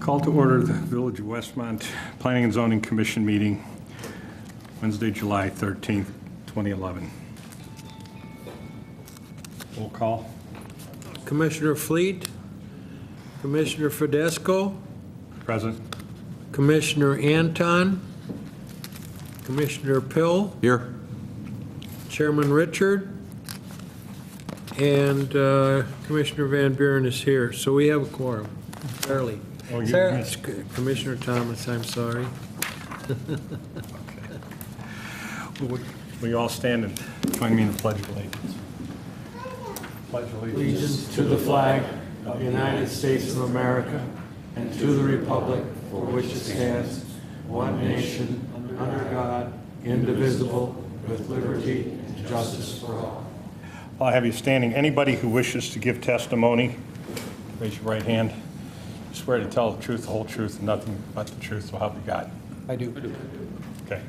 Call to order the Village of Westmont Planning and Zoning Commission meeting, Wednesday, July 13th, 2011. Roll call. Commissioner Fleet, Commissioner Fidesco, Present. Commissioner Anton, Commissioner Pill, Here. Chairman Richard, and Commissioner Van Buren is here. So we have a quorum, fairly. Oh, you Sarah- missed. Commissioner Thomas, I'm sorry. Will you all stand and join me in the Pledge of Allegiance? Pledge Allegiance to the flag of the United States of America and to the republic for which it stands, one nation, under God, indivisible, with liberty and justice for all. I'll have you standing. Anybody who wishes to give testimony, raise your right hand. Swear to tell the truth, the whole truth, and nothing but the truth, so help you God. I do. Okay.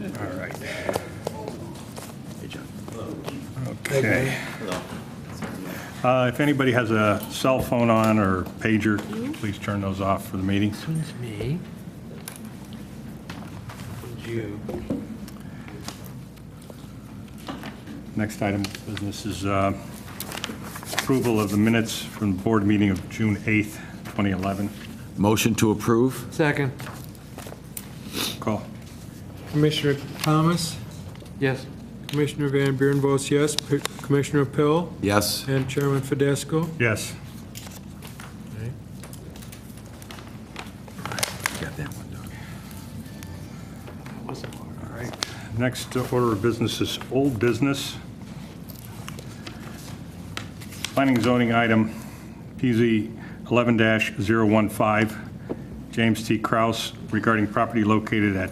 All right. Hey, John. Okay. If anybody has a cell phone on or pager, please turn those off for the meeting. One's me. And you. Next item of business is approval of the minutes from the board meeting of June 8th, 2011. Motion to approve? Second. Call. Commissioner Thomas, Yes. Commissioner Van Buren votes yes, Commissioner Pill, Yes. and Chairman Fidesco. Yes. Got that one, Doug. All right. Next order of business is old business. Planning and zoning item PZ 11-015, James T. Kraus, regarding property located at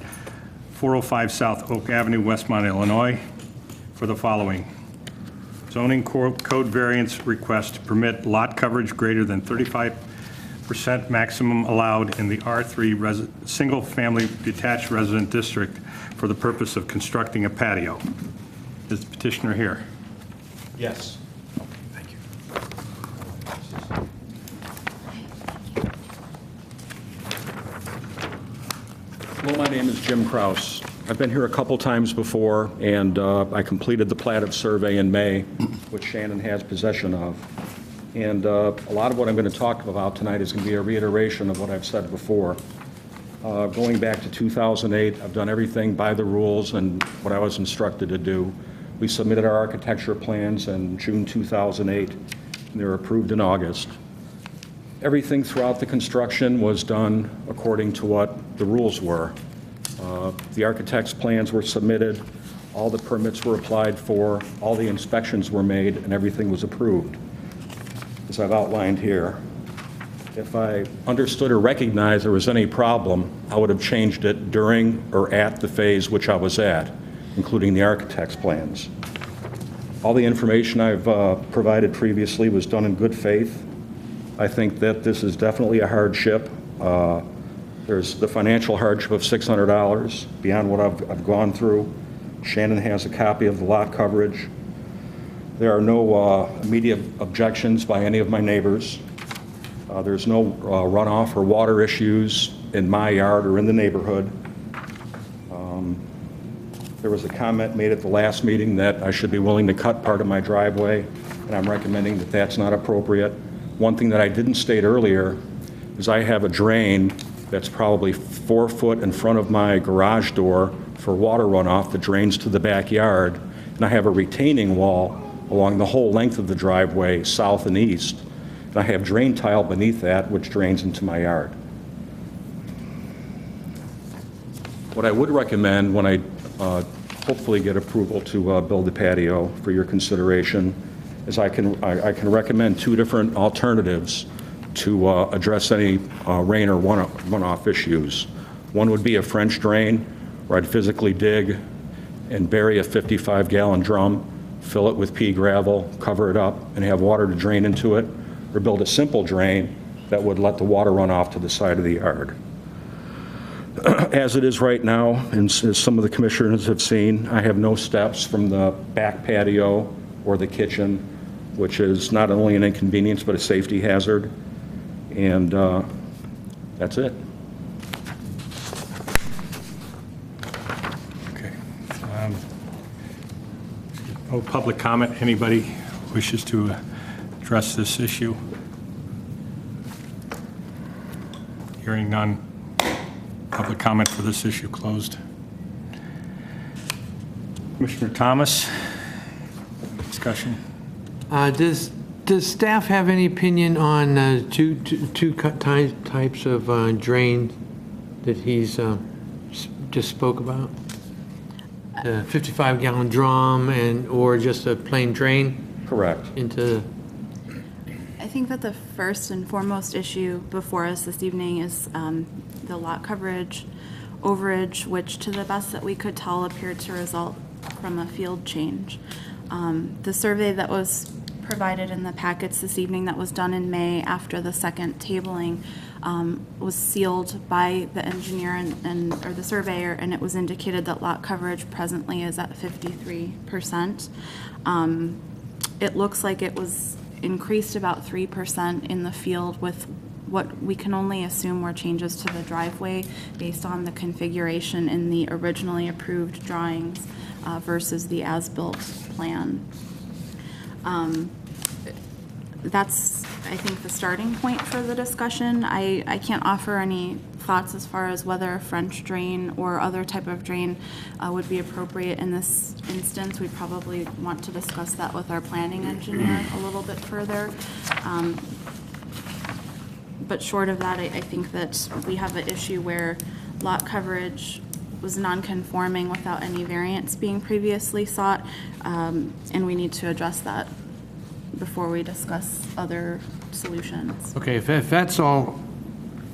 405 South Oak Avenue, Westmont, Illinois, for the following. Zoning code variance request to permit lot coverage greater than 35% maximum allowed in the R3 single-family detached resident district for the purpose of constructing a patio. Is the petitioner here? Yes. Thank you. Hello, my name is Jim Kraus. I've been here a couple times before, and I completed the plat of survey in May, which Shannon has possession of. And a lot of what I'm going to talk about tonight is going to be a reiteration of what I've said before. Going back to 2008, I've done everything by the rules and what I was instructed to do. We submitted our architecture plans in June 2008, and they were approved in August. Everything throughout the construction was done according to what the rules were. The architect's plans were submitted, all the permits were applied for, all the inspections were made, and everything was approved, as I've outlined here. If I understood or recognized there was any problem, I would have changed it during or at the phase which I was at, including the architect's plans. All the information I've provided previously was done in good faith. I think that this is definitely a hardship. There's the financial hardship of $600 beyond what I've gone through. Shannon has a copy of the lot coverage. There are no immediate objections by any of my neighbors. There's no runoff or water issues in my yard or in the neighborhood. There was a comment made at the last meeting that I should be willing to cut part of my driveway, and I'm recommending that that's not appropriate. One thing that I didn't state earlier is I have a drain that's probably 4 foot in front of my garage door for water runoff that drains to the backyard, and I have a retaining wall along the whole length of the driveway, south and east. And I have drain tile beneath that, which drains into my yard. What I would recommend when I hopefully get approval to build the patio for your consideration is I can recommend 2 different alternatives to address any rain or runoff issues. One would be a French drain, where I'd physically dig and bury a 55-gallon drum, fill it with pea gravel, cover it up, and have water to drain into it, or build a simple drain that would let the water run off to the side of the yard. As it is right now, and as some of the commissioners have seen, I have no steps from the back patio or the kitchen which is not only an inconvenience but a safety hazard. And that's it. Okay. No public comment. Anybody wishes to address this issue? Hearing none. Public comment for this issue closed. Commissioner Thomas, discussion? Does staff have any opinion on two types of drain that he's just spoke about? The 55-gallon drum or just a plain drain Correct. into? I think that the first and foremost issue before us this evening is the lot coverage overage, which to the best that we could tell appeared to result from a field change. The survey that was provided in the packets this evening that was done in May after the second tabling was sealed by the engineer or the surveyor, and it was indicated that lot coverage presently is at 53%. It looks like it was increased about 3% in the field with what we can only assume were changes to the driveway based on the configuration in the originally approved drawings versus the as-built plan. That's, I think, the starting point for the discussion. I can't offer any thoughts as far as whether a French drain or other type of drain would be appropriate in this instance. We'd probably want to discuss that with our planning engineer a little bit further. But short of that, I think that we have an issue where lot coverage was non-conforming without any variance being previously sought, and we need to address that before we discuss other solutions. Okay, if that's all,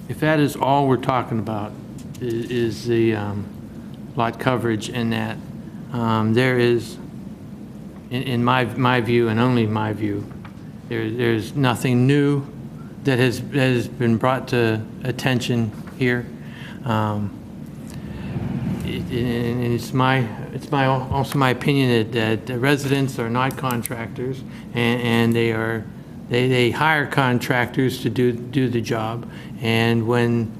if that is all we're talking about is the lot coverage, and that there is, in my view and only my view, there's nothing new that has been brought to attention here. And it's also my opinion that the residents are not contractors, and they hire contractors to do the job. And when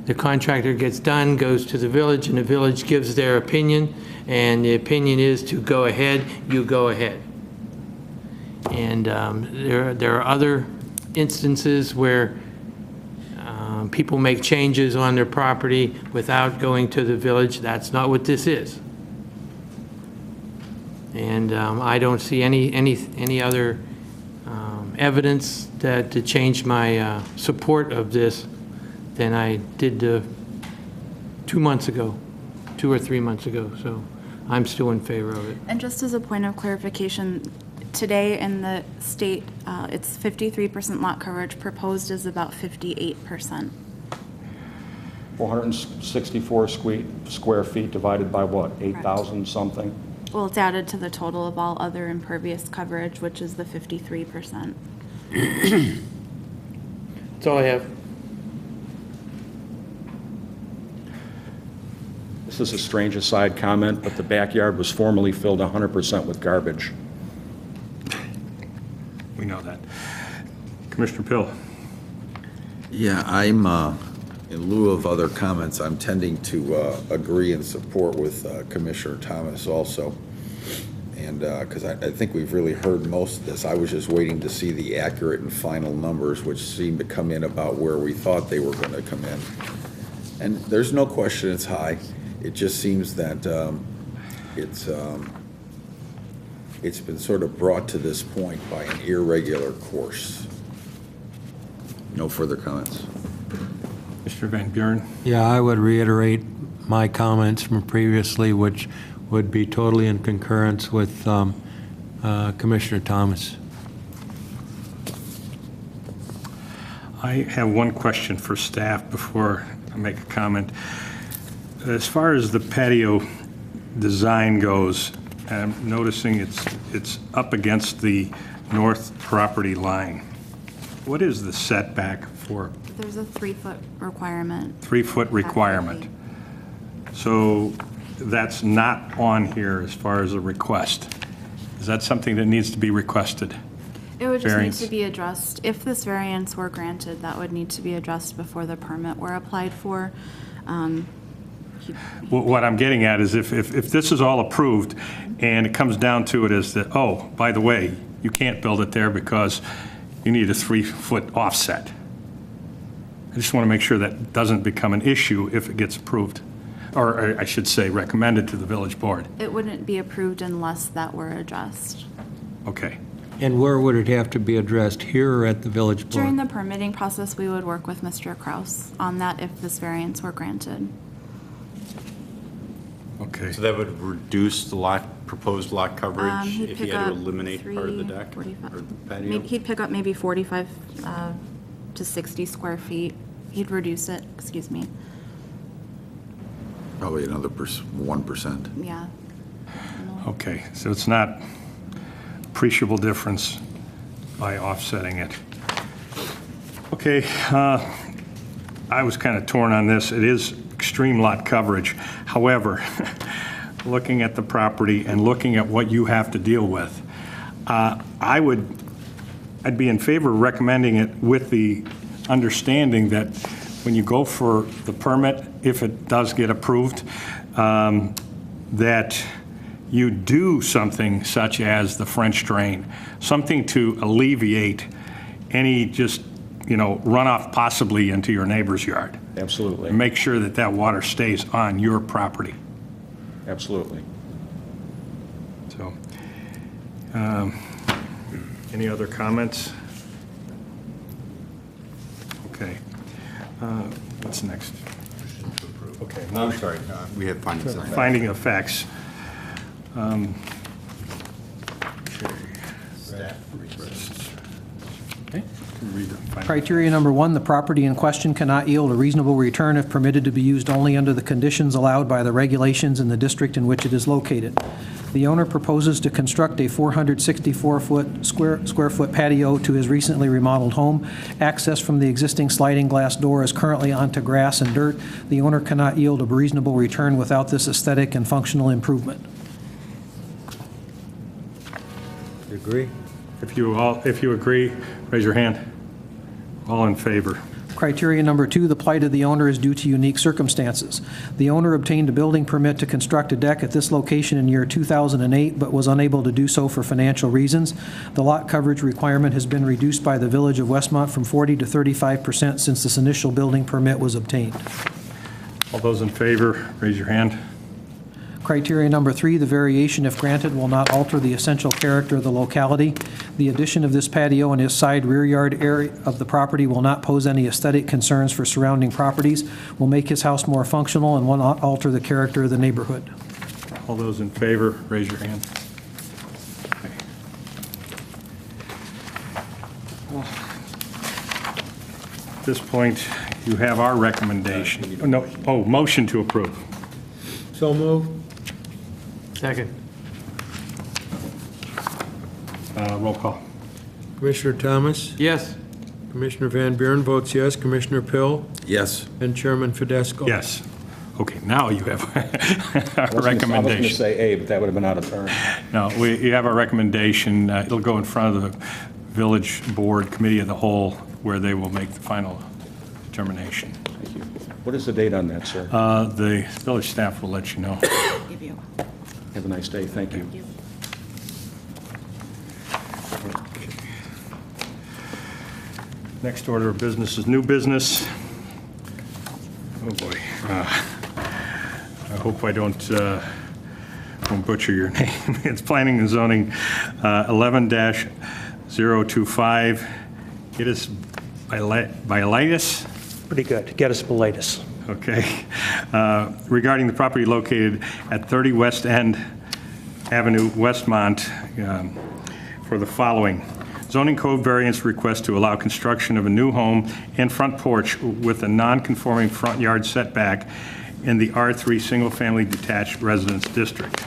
the contractor gets done, goes to the village, and the village gives their opinion, and the opinion is to go ahead, you go ahead. And there are other instances where people make changes on their property without going to the village. That's not what this is. And I don't see any other evidence to change my support of this than I did 2 months ago, 2 or 3 months ago. So I'm still in favor of it. And just as a point of clarification, today in the state, it's 53% lot coverage. Proposed is about 58%. 464 square feet divided by what, 8,000 something? Well, it's added to the total of all other impervious coverage, which is the 53%. That's all I have. This is a strange aside comment, but the backyard was formerly filled 100% with garbage. We know that. Commissioner Pill. Yeah, I'm, in lieu of other comments, I'm tending to agree and support with Commissioner Thomas also. And because I think we've really heard most of this. I was just waiting to see the accurate and final numbers, which seemed to come in about where we thought they were going to come in. And there's no question it's high. It just seems that it's been sort of brought to this point by an irregular course. No further comments. Mr. Van Buren. Yeah, I would reiterate my comments from previously, which would be totally in concurrence with Commissioner Thomas. I have one question for staff before I make a comment. As far as the patio design goes, I'm noticing it's up against the north property line. What is the setback for? There's a 3-foot requirement. 3-foot requirement. So that's not on here as far as a request. Is that something that needs to be requested? It would just need variance? to be addressed. If this variance were granted, that would need to be addressed before the permit were applied for. What I'm getting at is if this is all approved and it comes down to it is that, oh, by the way, you can't build it there because you need a 3-foot offset. I just want to make sure that doesn't become an issue if it gets approved, or I should say recommended to the village board. It wouldn't be approved unless that were addressed. Okay. And where would it have to be addressed, here or at the village board? During the permitting process, we would work with Mr. Kraus on that if this variance were granted. Okay. So that would reduce the lot, proposed lot coverage He'd if pick you had to up eliminate part of the 3, deck 45 or the patio? Maybe he'd pick up maybe 45 to 60 square feet. He'd reduce it, excuse me. Probably another 1%. Yeah. Okay, so it's not appreciable difference by offsetting it. Okay, I was kind of torn on this. It is extreme lot coverage. However, looking at the property and looking at what you have to deal with, I'd be in favor of recommending it with the understanding that when you go for the permit, if it does get approved, that you do something such as the French drain, something to alleviate any just, runoff possibly into your neighbor's yard. Absolutely. And make sure that that water stays on your property. Absolutely. So, any other comments? Okay. What's next? Okay. I'm sorry, we have findings of fact. Finding of facts. Okay. Read the finding. Criteria number 1, the property in question cannot yield a reasonable return if permitted to be used only under the conditions allowed by the regulations in the district in which it is located. The owner proposes to construct a 464-foot square foot patio to his recently remodeled home. Access from the existing sliding glass door is currently onto grass and dirt. The owner cannot yield a reasonable return without this aesthetic and functional improvement. You agree? If you agree, raise your hand. All in favor? Criteria number 2, the plight of the owner is due to unique circumstances. The owner obtained a building permit to construct a deck at this location in year 2008, but was unable to do so for financial reasons. The lot coverage requirement has been reduced by the Village of Westmont from 40% to 35% since this initial building permit was obtained. All those in favor, raise your hand. Criteria number 3, the variation, if granted, will not alter the essential character of the locality. The addition of this patio and its side rear yard area of the property will not pose any aesthetic concerns for surrounding properties, will make his house more functional, and will not alter the character of the neighborhood. All those in favor, raise your hand. Okay. At this point, you have our recommendation. Motion to approve. So move. Second. Roll call. Commissioner Thomas? Yes. Commissioner Van Buren votes yes. Commissioner Pill? Yes. And Chairman Fidesco? Yes. Okay, now you have our I was going to recommendation. say A, but that would have been out of turn. No, you have our recommendation. It'll go in front of the village board committee of the whole, where they will make the final determination. Thank you. What is the date on that, sir? The village staff will let you know. Give you. Have a nice day. Thank you. Thank you. Next order of business is new business. Oh, boy. I hope I don't butcher your name. It's Planning and Zoning 11-025. It is Bilitis? Pretty good. Get us Bilitis. Okay. Regarding the property located at 30 West End Avenue, Westmont, for the following. Zoning code variance request to allow construction of a new home and front porch with a non-conforming front yard setback in the R3 single-family detached residence district.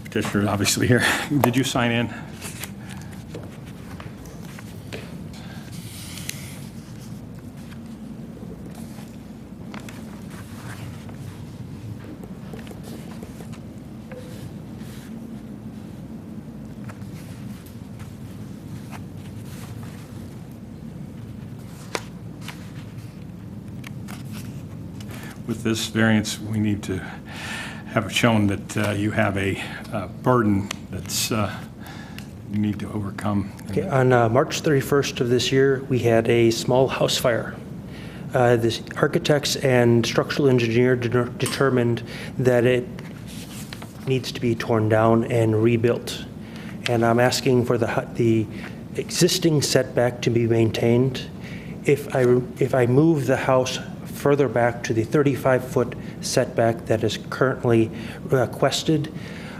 Petitioner is obviously here. Did you sign in? with this variance, we need to have shown that you have a burden that's you need to overcome. Okay, on March 31st of this year, we had a small house fire. The architects and structural engineer determined that it needs to be torn down and rebuilt. And I'm asking for the existing setback to be maintained. If I move the house further back to the 35-foot setback that is currently requested,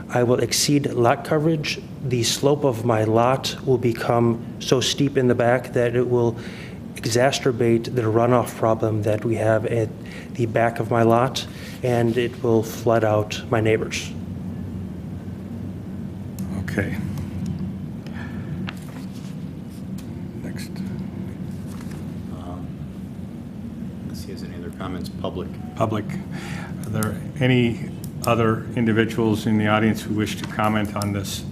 I will exceed lot coverage. The slope of my lot will become so steep in the back that it will exacerbate the runoff problem that we have at the back of my lot, and it will flood out my neighbors. Okay. Next. Let's see, is any other comments, public? Public. Are there any other individuals in the audience who wish to comment on this?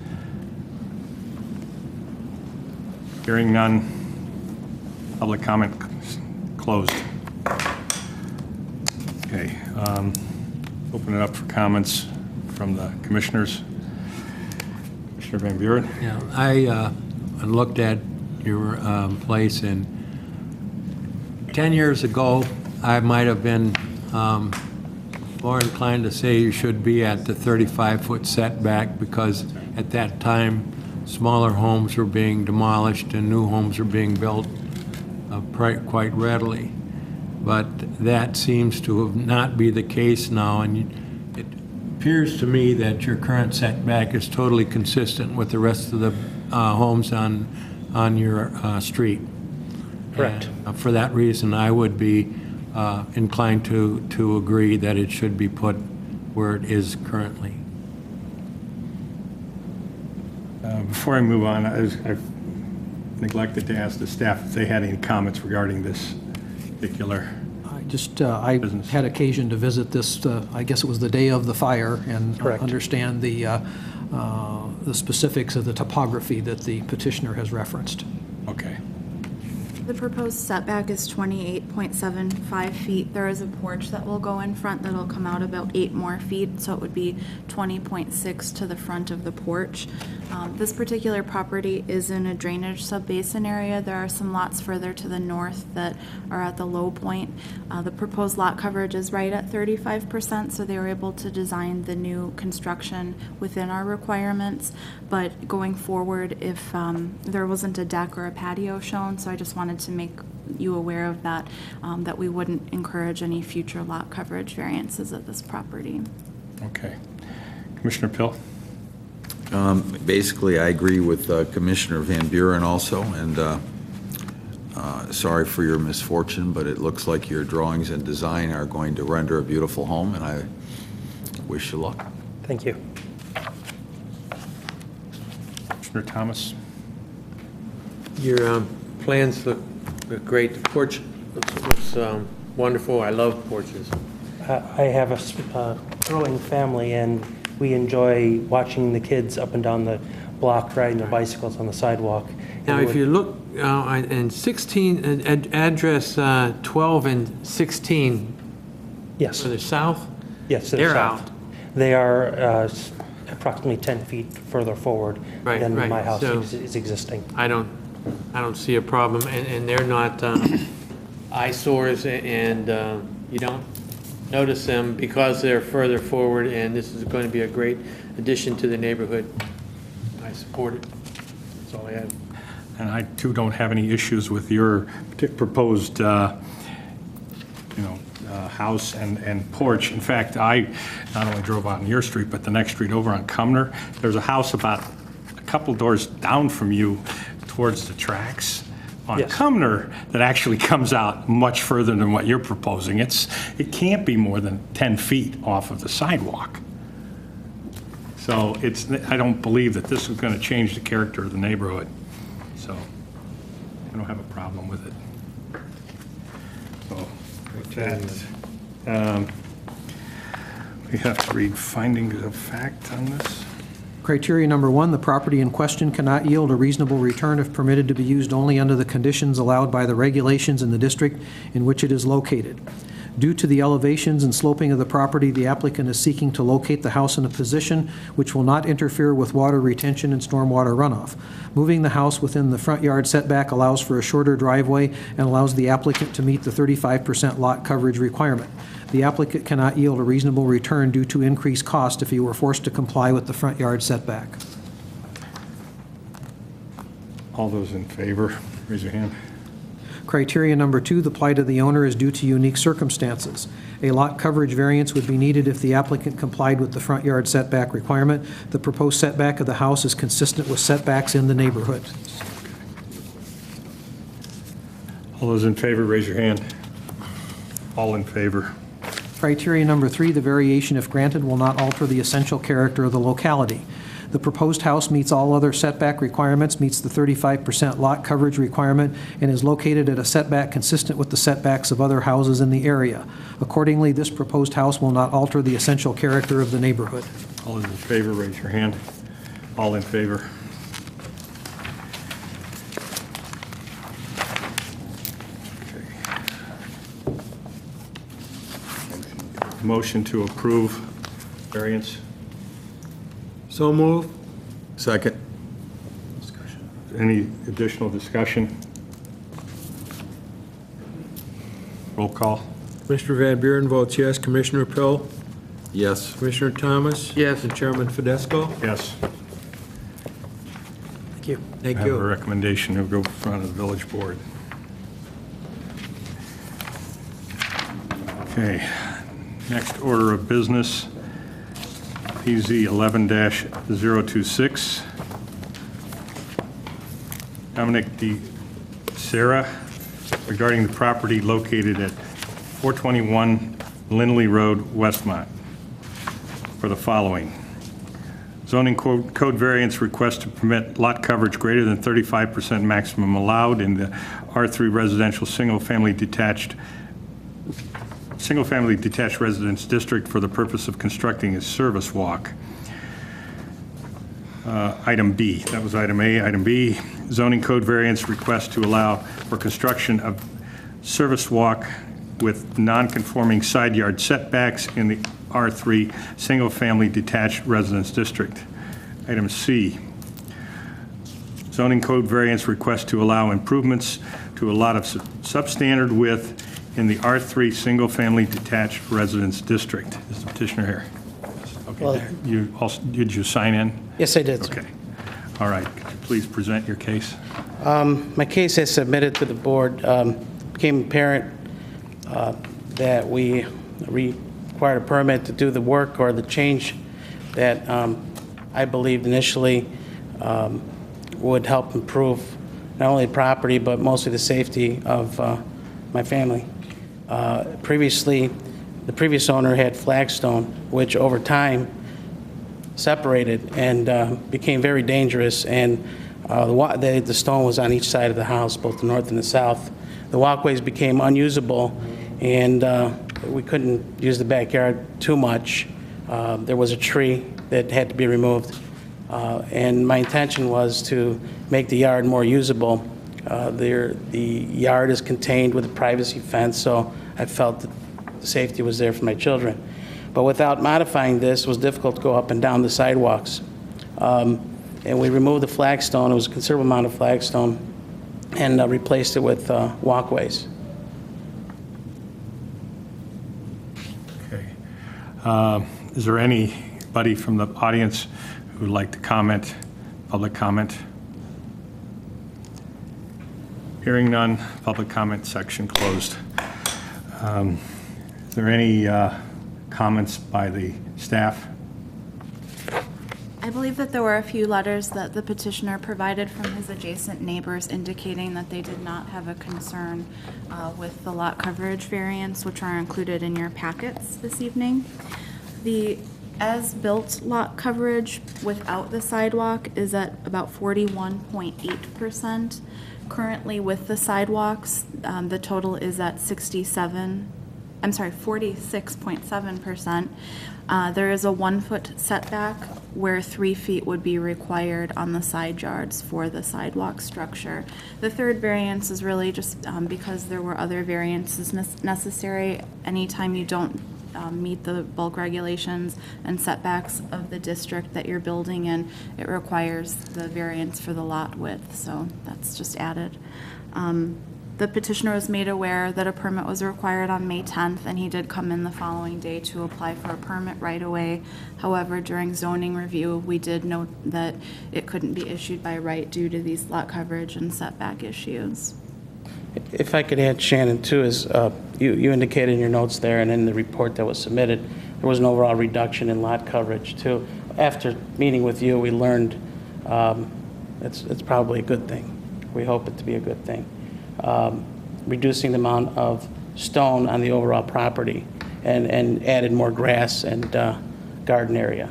Hearing none, public comment closed. Okay, open it up for comments from the commissioners. Commissioner Van Buren? Yeah, I looked at your place, and 10 years ago, I might have been more inclined to say you should be at the 35-foot setback, because at that time, smaller homes were being demolished and new homes were being built quite readily. But that seems to not be the case now, and it appears to me that your current setback is totally consistent with the rest of the homes on your street. Correct. And for that reason, I would be inclined to agree that it should be put where it is currently. Before I move on, I've neglected to ask the staff if they had any comments regarding this particular. I Business. had occasion to visit this, I guess it was the day of the fire, and Correct. understand the specifics of the topography that the petitioner has referenced. Okay. The proposed setback is 28.75 feet. There is a porch that will go in front that'll come out about 8 more feet, so it would be 20.6 to the front of the porch. This particular property is in a drainage subbasin area. There are some lots further to the north that are at the low point. The proposed lot coverage is right at 35%, so they were able to design the new construction within our requirements. But going forward, if there wasn't a deck or a patio shown, so I just wanted to make you aware of that, that we wouldn't encourage any future lot coverage variances at this property. Okay. Commissioner Pill? Basically, I agree with Commissioner Van Buren also, and sorry for your misfortune, but it looks like your drawings and design are going to render a beautiful home, and I wish you luck. Thank you. Commissioner Thomas? Your plans look great. The porch looks wonderful. I love porches. I have a growing family, and we enjoy watching the kids up and down the block riding their bicycles on the sidewalk. Now, if you look in 16, address 12 and 16, Yes, further south, yes, to the they're south. out. They are approximately 10 feet further forward Right, than right. my house So- is existing. I don't see a problem, and they're not eyesores, and you don't notice them because they're further forward, and this is going to be a great addition to the neighborhood. I support it. That's all I have. And I, too, don't have any issues with your proposed, house and porch. In fact, I not only drove out on your street, but the next street over on Cumner, there's a house about a couple doors down from you towards the tracks on Yes. Cumner that actually comes out much further than what you're proposing. It can't be more than 10 feet off of the sidewalk. So I don't believe that this is going to change the character of the neighborhood. So I don't have a problem with it. So with that, we have to read findings of fact on this. Criteria number 1, the property in question cannot yield a reasonable return if permitted to be used only under the conditions allowed by the regulations in the district in which it is located. Due to the elevations and sloping of the property, the applicant is seeking to locate the house in a position which will not interfere with water retention and stormwater runoff. Moving the house within the front yard setback allows for a shorter driveway and allows the applicant to meet the 35% lot coverage requirement. The applicant cannot yield a reasonable return due to increased cost if he were forced to comply with the front yard setback. All those in favor, raise your hand. Criteria number 2, the plight of the owner is due to unique circumstances. A lot coverage variance would be needed if the applicant complied with the front yard setback requirement. The proposed setback of the house is consistent with setbacks in the neighborhood. All those in favor, raise your hand. All in favor. Criteria number 3, the variation, if granted, will not alter the essential character of the locality. The proposed house meets all other setback requirements, meets the 35% lot coverage requirement, and is located at a setback consistent with the setbacks of other houses in the area. Accordingly, this proposed house will not alter the essential character of the neighborhood. All those in favor, raise your hand. All in favor. Okay. Motion to approve variance. So move. Second. Any additional discussion? Roll call. Mr. Van Buren votes yes. Commissioner Pill? Yes. Commissioner Thomas? Yes. And Chairman Fidesco? Yes. Thank you. Thank Have a you. recommendation to go in front of the village board. Okay, next order of business, PZ 11-026. Dominic D. Sarah, regarding the property located at 421 Lindley Road, Westmont, for the following. Zoning code variance request to permit lot coverage greater than 35% maximum allowed in the R3 residential single-family detached residence district for the purpose of constructing a service walk. Item B, that was item A. Item B, zoning code variance request to allow for construction of service walk with non-conforming side yard setbacks in the R3 single-family detached residence district. Item C, zoning code variance request to allow improvements to a lot of substandard width in the R3 single-family detached residence district. Is the petitioner here? Okay. Well- Did you sign in? Yes, I did, sir. Okay. All right. Could you please present your case? My case as submitted to the board became apparent that we required a permit to do the work or the change that I believed initially would help improve not only the property, but mostly the safety of my family. Previously, the previous owner had flagstone, which over time separated and became very dangerous, and the stone was on each side of the house, both the north and the south. The walkways became unusable, and we couldn't use the backyard too much. There was a tree that had to be removed, and my intention was to make the yard more usable. The yard is contained with a privacy fence, so I felt that the safety was there for my children. But without modifying this, it was difficult to go up and down the sidewalks. And we removed the flagstone. It was a considerable amount of flagstone, and replaced it with walkways. Okay. Is there anybody from the audience who would like to comment, public comment? Hearing none, public comment section closed. Is there any comments by the staff? I believe that there were a few letters that the petitioner provided from his adjacent neighbors indicating that they did not have a concern with the lot coverage variance, which are included in your packets this evening. The as-built lot coverage without the sidewalk is at about 41.8%. Currently, with the sidewalks, the total is at 67%. 46.7%. There is a 1-foot setback where 3 feet would be required on the side yards for the sidewalk structure. The third variance is really just because there were other variances necessary. Anytime you don't meet the bulk regulations and setbacks of the district that you're building in, it requires the variance for the lot width, so that's just added. The petitioner was made aware that a permit was required on May 10th, and he did come in the following day to apply for a permit right away. However, during zoning review, we did note that it couldn't be issued by right due to these lot coverage and setback issues. If I could add, Shannon, too, is you indicated in your notes there and in the report that was submitted, there was an overall reduction in lot coverage, too. After meeting with you, we learned it's probably a good thing. We hope it to be a good thing. Reducing the amount of stone on the overall property and added more grass and garden area.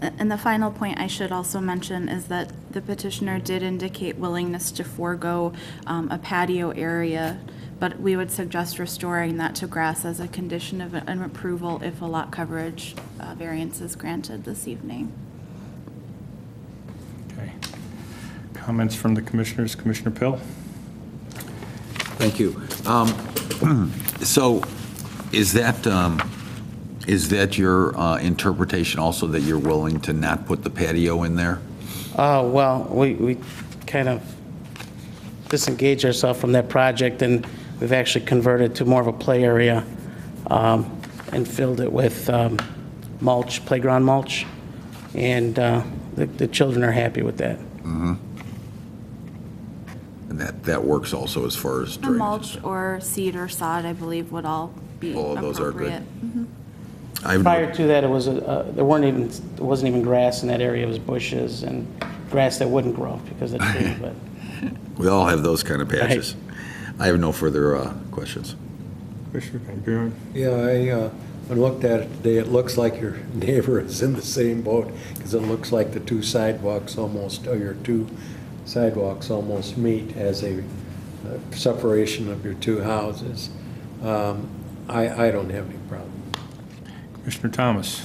And the final point I should also mention is that the petitioner did indicate willingness to forego a patio area, but we would suggest restoring that to grass as a condition of an approval if a lot coverage variance is granted this evening. Okay. Comments from the commissioners? Commissioner Pill? Thank you. So is that your interpretation also, that you're willing to not put the patio in there? Well, we kind of disengaged ourselves from that project, and we've actually converted to more of a play area and filled it with mulch, playground mulch, and the children are happy with that. Mm-hmm. And that works also as far as A drainage? mulch or seed or sod, I believe, would all be All of those are good. appropriate. Mhm. Prior to that, it was there wasn't even grass in that area. It was bushes and grass that wouldn't grow because of the tree. But We all have those kind of patches. I have no further questions. Commissioner Van Buren? Yeah, I looked at it today, it looks like your neighbor is in the same boat, because it looks like the two sidewalks almost meet as a separation of your two houses. I don't have any problem. Commissioner Thomas?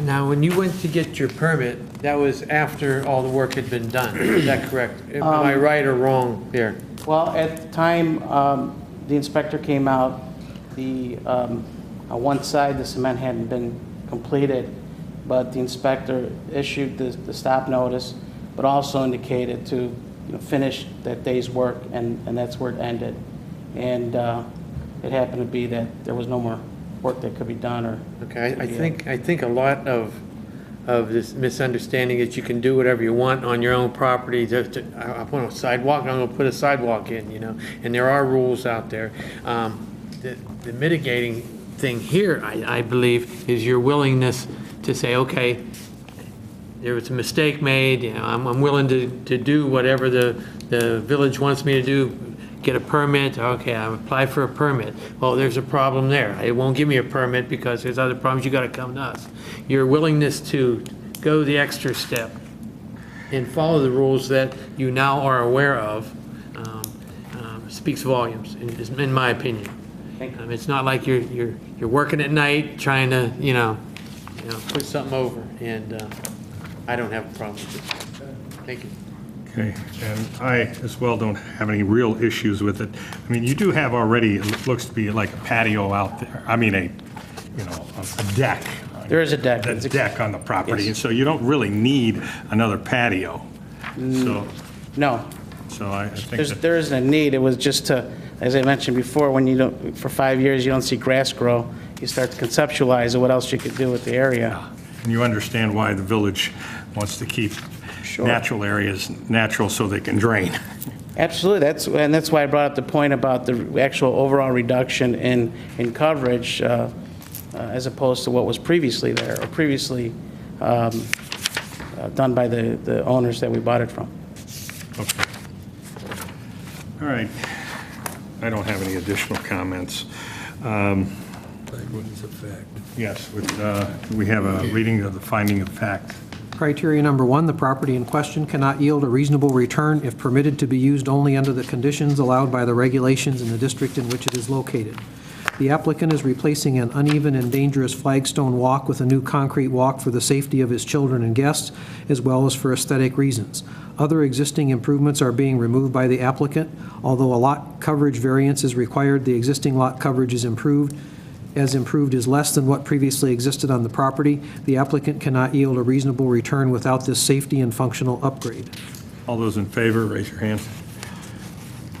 Now, when you went to get your permit, that was after all the work had been done, is that correct? Am I right or wrong there? well, at the time the inspector came out, on one side the cement hadn't been completed, but the inspector issued the stop notice, but also indicated to finish that day's work, and that's where it ended. And it happened to be that there was no more work that could be done. Or Okay, I think a lot of this misunderstanding is you can do whatever you want on your own property. I want a sidewalk, I'm gonna put a sidewalk in, and there are rules out there. The mitigating thing here, I believe, is your willingness to say, okay, there was a mistake made, I'm willing to do whatever the village wants me to do, get a permit, okay, I apply for a permit. Well, there's a problem there. It won't give me a permit because there's other problems, you gotta come to us. Your willingness to go the extra step and follow the rules that you now are aware of speaks volumes, in my opinion. It's not like you're working at night trying to, put something over, and I don't have a problem with it. Thank you. Okay, and I as well don't have any real issues with it. I mean, you do have already, it looks to be like a patio out there. I mean, a deck. there is a deck. A deck on the property, Yes. and so you don't really need another patio. So No, I think that, there isn't a need. It was just to, as I mentioned before, when for 5 years you don't see grass grow, you start to conceptualize what else you could do with the area. and you understand why the village wants to keep Sure. natural areas natural so they can drain. Absolutely, that's why I brought up the point about the actual overall reduction in coverage as opposed to what was previously there, or previously done by the owners that we bought it from. Okay. All right. I don't have any additional comments. Findings of fact. Yes, we have a reading of the finding of fact. Criteria number 1, the property in question cannot yield a reasonable return if permitted to be used only under the conditions allowed by the regulations in the district in which it is located. The applicant is replacing an uneven and dangerous flagstone walk with a new concrete walk for the safety of his children and guests, as well as for aesthetic reasons. Other existing improvements are being removed by the applicant. Although a lot coverage variance is required, the existing lot coverage is improved is less than what previously existed on the property. The applicant cannot yield a reasonable return without this safety and functional upgrade. All those in favor, raise your hand.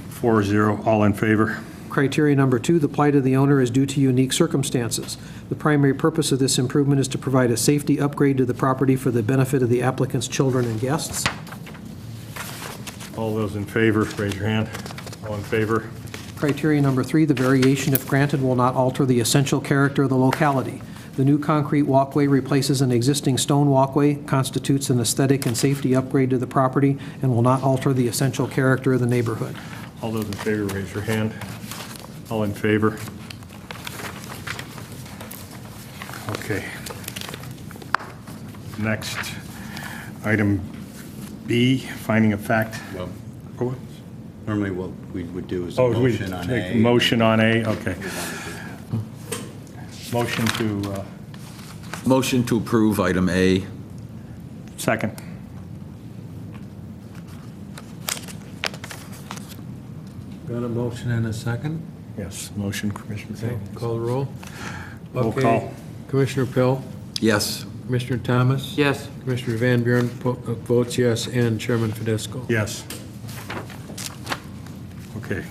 4-0, all in favor. Criteria number 2, the plight of the owner is due to unique circumstances. The primary purpose of this improvement is to provide a safety upgrade to the property for the benefit of the applicant's children and guests. All those in favor, raise your hand. All in favor. Criteria number 3, the variation, if granted, will not alter the essential character of the locality. The new concrete walkway replaces an existing stone walkway, constitutes an aesthetic and safety upgrade to the property, and will not alter the essential character of the neighborhood. All those in favor, raise your hand. All in favor. Okay. Next, item B, finding of fact. Well, Oh, what? normally what we would do is a Oh, we motion on take A. motion on A, okay. Motion to, Motion to approve item A. second. Got a motion and a second? Yes, motion, Commissioner Okay, Pill. call the roll. Roll Okay. call. Commissioner Pill, Yes. Commissioner Thomas? Yes. Commissioner Van Buren votes yes, and Chairman Fidesco. Yes. Okay,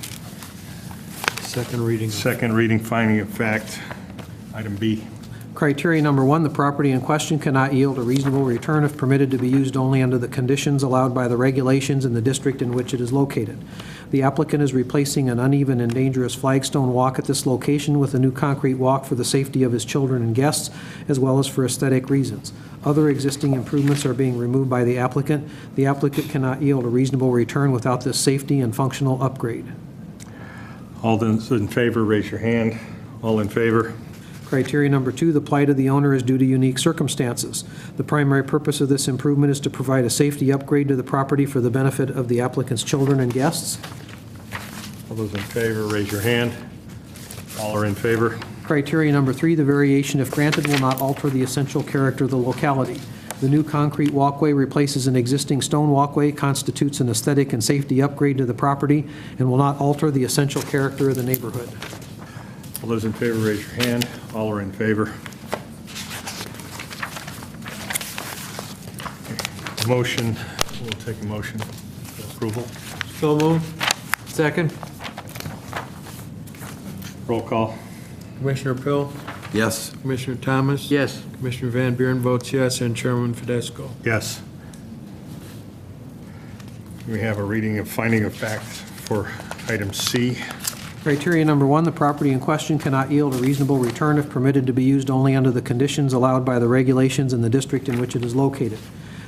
Second reading. second reading, finding of fact, item B. Criteria number 1, the property in question cannot yield a reasonable return if permitted to be used only under the conditions allowed by the regulations in the district in which it is located. The applicant is replacing an uneven and dangerous flagstone walk at this location with a new concrete walk for the safety of his children and guests, as well as for aesthetic reasons. Other existing improvements are being removed by the applicant. The applicant cannot yield a reasonable return without this safety and functional upgrade. All those in favor, raise your hand. All in favor. Criteria number 2, the plight of the owner is due to unique circumstances. The primary purpose of this improvement is to provide a safety upgrade to the property for the benefit of the applicant's children and guests. All those in favor, raise your hand. All are in favor. Criteria number 3, the variation, if granted, will not alter the essential character of the locality. The new concrete walkway replaces an existing stone walkway, constitutes an aesthetic and safety upgrade to the property, and will not alter the essential character of the neighborhood. All those in favor, raise your hand. All are in favor. Motion, we'll take a motion for approval. So moved. Second. Roll call. Commissioner Pill, Yes. Commissioner Thomas? Yes. Commissioner Van Buren votes yes, and Chairman Fidesco. Yes. We have a reading of finding of fact for item C. Criteria number 1, the property in question cannot yield a reasonable return if permitted to be used only under the conditions allowed by the regulations in the district in which it is located.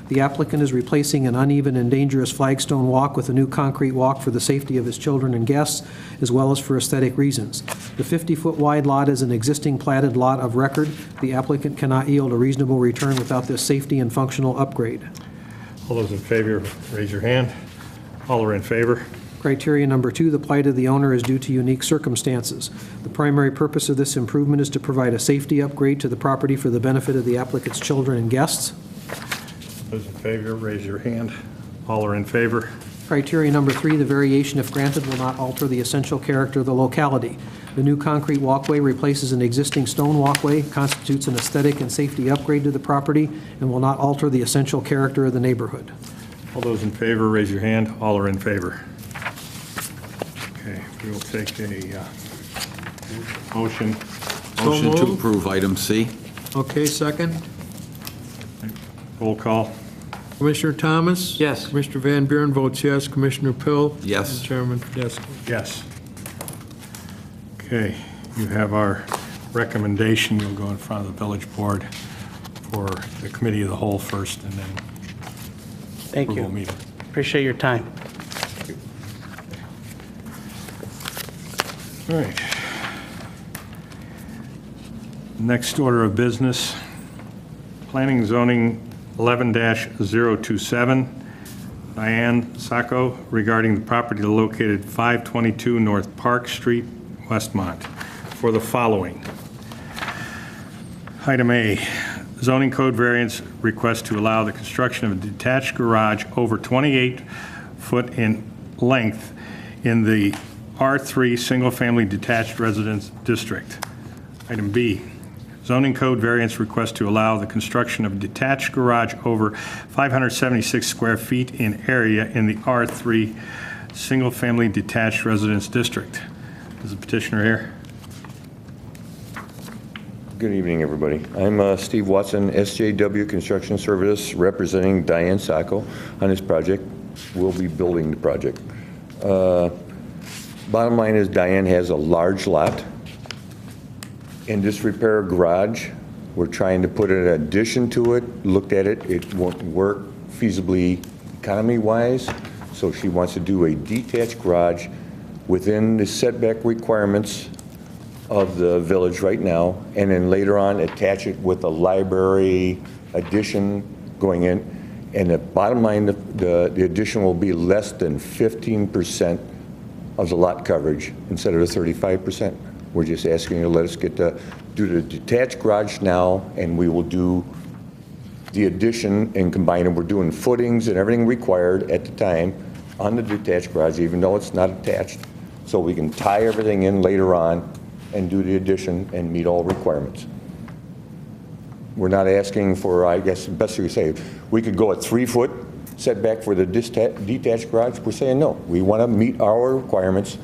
The applicant is replacing an uneven and dangerous flagstone walk with a new concrete walk for the safety of his children and guests, as well as for aesthetic reasons. The 50-foot wide lot is an existing platted lot of record. The applicant cannot yield a reasonable return without this safety and functional upgrade. All those in favor, raise your hand. All are in favor. Criteria number 2, the plight of the owner is due to unique circumstances. The primary purpose of this improvement is to provide a safety upgrade to the property for the benefit of the applicant's children and guests. Those in favor, raise your hand. All are in favor. Criteria number 3, the variation, if granted, will not alter the essential character of the locality. The new concrete walkway replaces an existing stone walkway, constitutes an aesthetic and safety upgrade to the property, and will not alter the essential character of the neighborhood. All those in favor, raise your hand. All are in favor. Okay, we will take a motion. Motion to moved. approve item C. Okay, second. Roll call. Commissioner Thomas? Yes. Commissioner Van Buren votes yes, Commissioner Pill? Yes. And Chairman Fidesco. Yes. Okay, you have our recommendation. You'll go in front of the village board for the committee of the whole first, and then Thank approval you. meeting. Appreciate your time. All right. Next order of business, planning and zoning 11-027, Diane Sacco, regarding the property located 522 North Park Street, Westmont, for the following. Item A, zoning code variance request to allow the construction of a detached garage over 28 foot in length in the R3 single-family detached residence district. Item B, zoning code variance request to allow the construction of a detached garage over 576 square feet in area in the R3 single-family detached residence district. Is the petitioner here? Good evening, everybody. I'm Steve Watson, SJW Construction Services, representing Diane Sacco on this project. We'll be building the project. Bottom line is Diane has a large lot. In this repair garage, we're trying to put an addition to it, looked at it, it won't work feasibly economy-wise, so she wants to do a detached garage within the setback requirements of the village right now, and then later on attach it with a library addition going in. And the bottom line, the addition will be less than 15% of the lot coverage instead of the 35%. We're just asking you to let us do the detached garage now, and we will do the addition and combine them. We're doing footings and everything required at the time on the detached garage, even though it's not attached, so we can tie everything in later on and do the addition and meet all requirements. We're not asking for, I guess, best you say, we could go at 3 foot setback for the detached garage. We're saying no. We want to meet our requirements,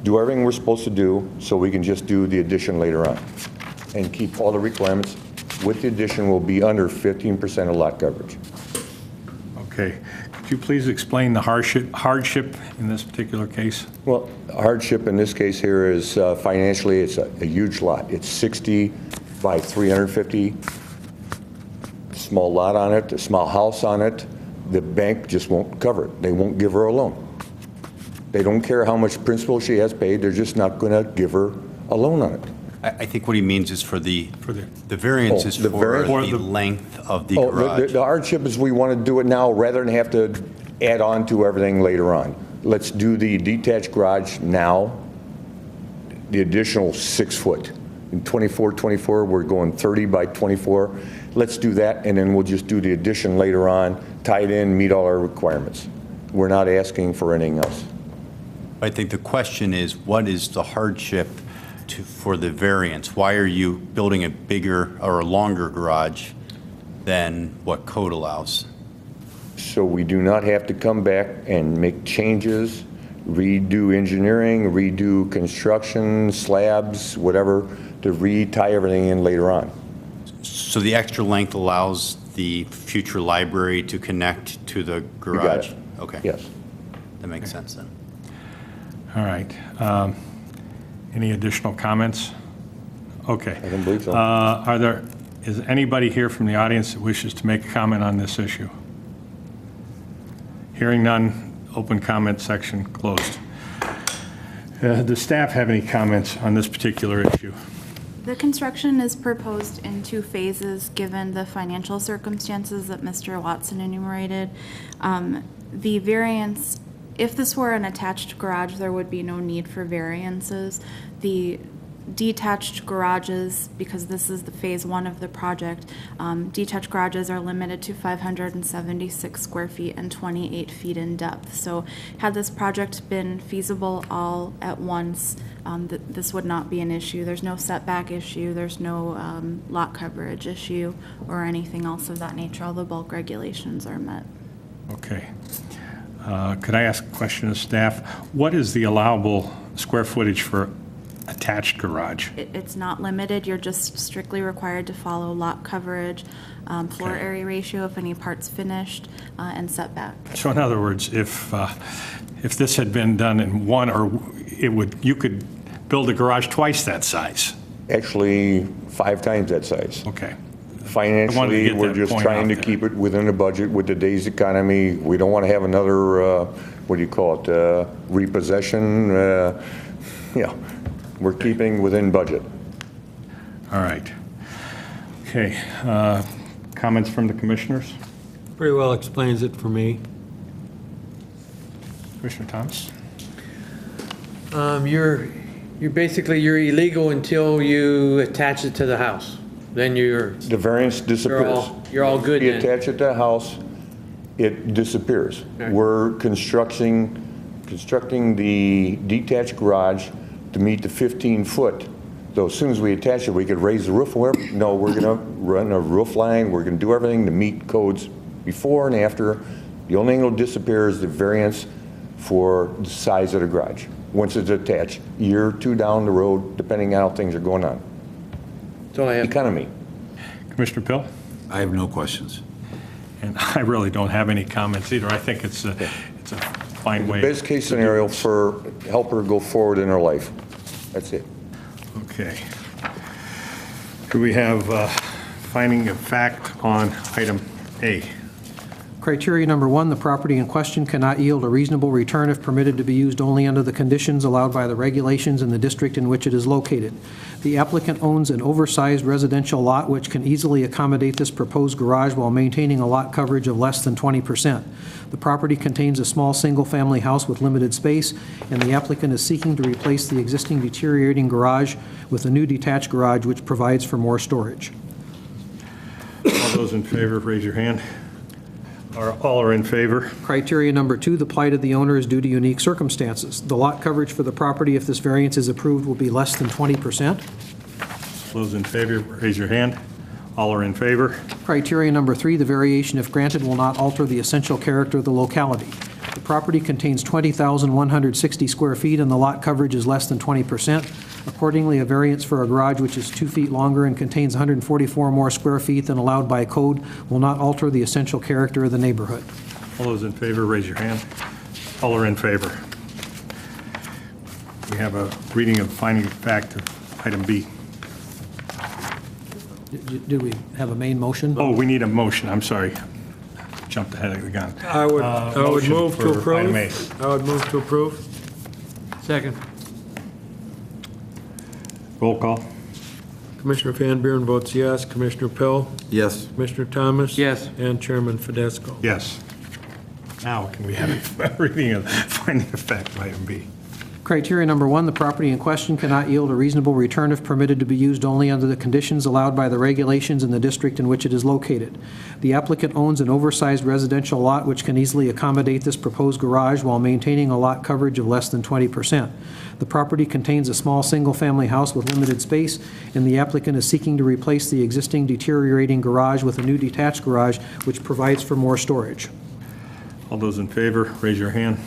do everything we're supposed to do, so we can just do the addition later on and keep all the requirements. With the addition, will be under 15% of lot coverage. Okay. Could you please explain the hardship in this particular case? Well, hardship in this case here is financially, it's a huge lot. It's 60 by 350, small lot on it, a small house on it. The bank just won't cover it. They won't give her a loan. They don't care how much principal she has paid. They're just not going to give her a loan on it. I think what he means is for the variance is the for variance? the length of the garage. The hardship is we want to do it now rather than have to add on to everything later on. Let's do the detached garage now, the additional 6 foot. In 24, we're going 30 by 24. Let's do that, and then we'll just do the addition later on, tie it in, meet all our requirements. We're not asking for anything else. I think the question is, what is the hardship for the variance? Why are you building a bigger or a longer garage than what code allows? So we do not have to come back and make changes, redo engineering, redo construction, slabs, whatever, to re-tie everything in later on. So the extra length allows the future library to connect to the garage? You got it. Okay. Yes. That makes sense then. All right. Any additional comments? Okay. I don't believe so. Is anybody here from the audience that wishes to make a comment on this issue? Hearing none, open comment section closed. Does staff have any comments on this particular issue? The construction is proposed in 2 phases, given the financial circumstances that Mr. Watson enumerated. The variance, if this were an attached garage, there would be no need for variances. The detached garages, because this is the phase 1 of the project, detached garages are limited to 576 square feet and 28 feet in depth. So had this project been feasible all at once, this would not be an issue. There's no setback issue, there's no lot coverage issue or anything else of that nature. All the bulk regulations are met. Okay. Could I ask a question of staff? What is the allowable square footage for attached garage? It's not limited. You're just strictly required to follow lot coverage, floor area ratio if any part's finished, and setback. So in other words, if this had been done in one, or you could build a garage twice that size. Actually, 5 times that size. Okay. Financially, we're just trying to keep it within the budget with today's economy. We don't want to have another, what do you call it, repossession. Yeah, we're keeping within budget. All right. Okay. Comments from the commissioners? Pretty well explains it for me. Commissioner Thomas? You're basically, you're illegal until you attach it to the house. Then The variance disappears. you're all good You then. attach it to the house, it disappears. Okay. We're constructing the detached garage to meet the 15-foot. So as soon as we attach it, we could raise the roof or whatever. No, we're going to run a roof line, we're going to do everything to meet codes before and after. The only thing that'll disappear is the variance for the size of the garage, once it's attached, year or two down the road, depending on how things are going on. That's all I have. Economy. Commissioner Pill? I have no questions. And I really don't have any comments either. I think it's a fine way. Best case scenario for help her go forward in her life. That's it. Okay. Do we have finding of fact on item A? Criteria number 1, the property in question cannot yield a reasonable return if permitted to be used only under the conditions allowed by the regulations in the district in which it is located. The applicant owns an oversized residential lot which can easily accommodate this proposed garage while maintaining a lot coverage of less than 20%. The property contains a small single-family house with limited space, and the applicant is seeking to replace the existing deteriorating garage with a new detached garage which provides for more storage. All those in favor, raise your hand. All are in favor? Criteria number 2, the plight of the owner is due to unique circumstances. The lot coverage for the property, if this variance is approved, will be less than 20%. Those in favor, raise your hand. All are in favor? Criteria number 3, the variation, if granted, will not alter the essential character of the locality. The property contains 20,160 square feet, and the lot coverage is less than 20%. Accordingly, a variance for a garage which is 2 feet longer and contains 144 more square feet than allowed by code will not alter the essential character of the neighborhood. All those in favor, raise your hand. All are in favor. We have a reading of finding of fact of item B. Did we have a main motion? Oh, we need a motion, I'm sorry. Jumped ahead of the gun. I would Motion move to for item approve. A. I would move to approve. Second. Roll call. Commissioner Van Buren votes yes. Commissioner Pill? Yes. Commissioner Thomas? Yes. And Chairman Fidesco. Yes. Now, can we have a reading of finding of fact of item B? Criteria number 1, the property in question cannot yield a reasonable return if permitted to be used only under the conditions allowed by the regulations in the district in which it is located. The applicant owns an oversized residential lot which can easily accommodate this proposed garage while maintaining a lot coverage of less than 20%. The property contains a small single-family house with limited space, and the applicant is seeking to replace the existing deteriorating garage with a new detached garage which provides for more storage. All those in favor, raise your hand.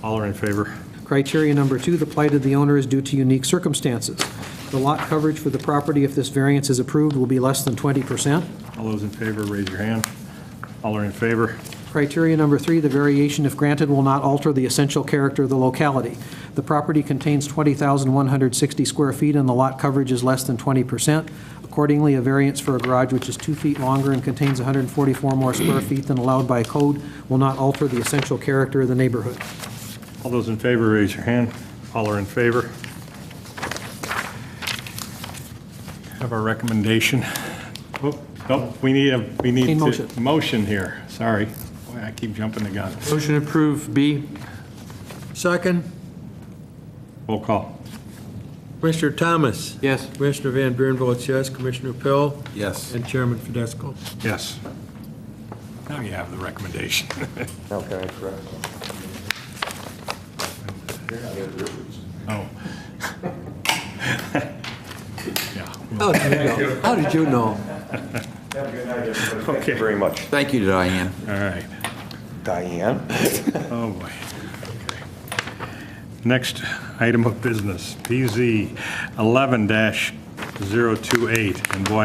All are in favor. Criteria number 2, the plight of the owner is due to unique circumstances. The lot coverage for the property, if this variance is approved, will be less than 20%. All those in favor, raise your hand. All are in favor. Criteria number 3, the variation, if granted, will not alter the essential character of the locality. The property contains 20,160 square feet, and the lot coverage is less than 20%. Accordingly, a variance for a garage which is 2 feet longer and contains 144 more square feet than allowed by code will not alter the essential character of the neighborhood. All those in favor, raise your hand. All are in favor. Have our recommendation. Oh, nope, we need motion. motion here. Sorry. Boy, I keep jumping the gun. Motion approved, B. Second. Roll call. Commissioner Thomas? Yes. Commissioner Van Buren votes yes. Commissioner Pill? Yes. And Chairman Fidesco. Yes. Now you have the recommendation. Now, can I correct? Oh. Yeah. How did you know? Thank you very much. Thank you, Diane. All right. Diane? Oh, boy. Okay. Next item of business, PZ 11-028. And boy,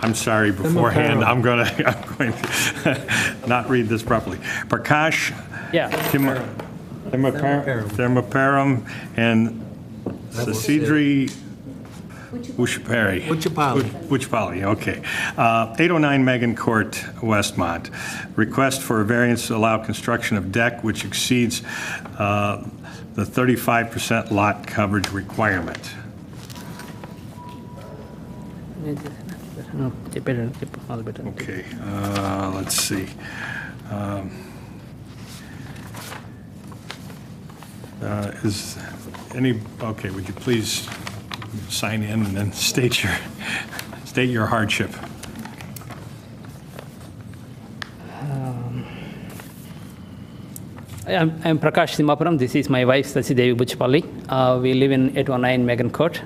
I'm sorry beforehand. I'm going to not read this properly. Prakash Thermoparum and Sasidri Wuchapalli, okay. 809 Megan Court, Westmont. Request for a variance to allow construction of deck which exceeds the 35% lot coverage requirement. better. Okay, let's see. Is any, okay, would you please sign in and then state your hardship? I'm Prakash Simapuram. This is my wife, Sasidevi Buchpalli. We live in 819 Megan Court.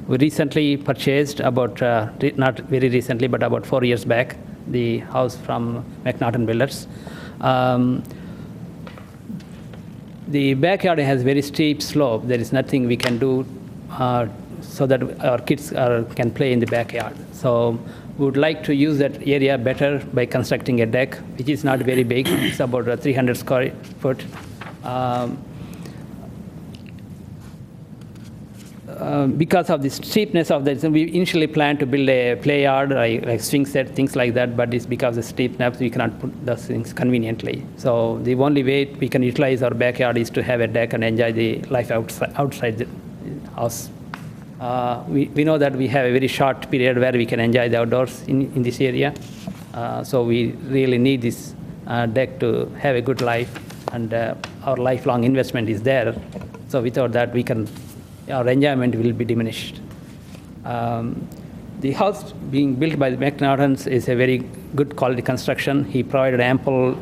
We recently purchased not very recently, but about 4 years back, the house from McNaughton Builders. The backyard has very steep slope. There is nothing we can do so that our kids can play in the backyard. So we would like to use that area better by constructing a deck, which is not very big. It's about 300 square foot. Because of the steepness of that, we initially planned to build a play yard, like swing set, things like that, but it's because of the steepness, we cannot put those things conveniently. So the only way we can utilize our backyard is to have a deck and enjoy the life outside the house. We know that we have a very short period where we can enjoy the outdoors in this area. So we really need this deck to have a good life, and our lifelong investment is there. So without that, our enjoyment will be diminished. The house being built by the McNaughtons is a very good quality construction. He provided ample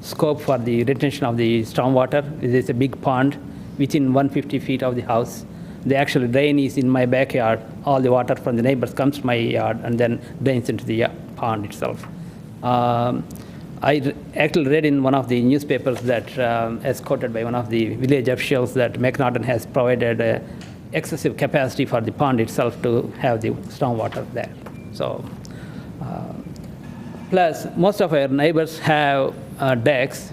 scope for the retention of the stormwater. There is a big pond within 150 feet of the house. The actual drain is in my backyard. All the water from the neighbors comes to my yard and then drains into the pond itself. I actually read in one of the newspapers that, as quoted by one of the village officials, that McNaughton has provided excessive capacity for the pond itself to have the stormwater there. So, plus, most of our neighbors have decks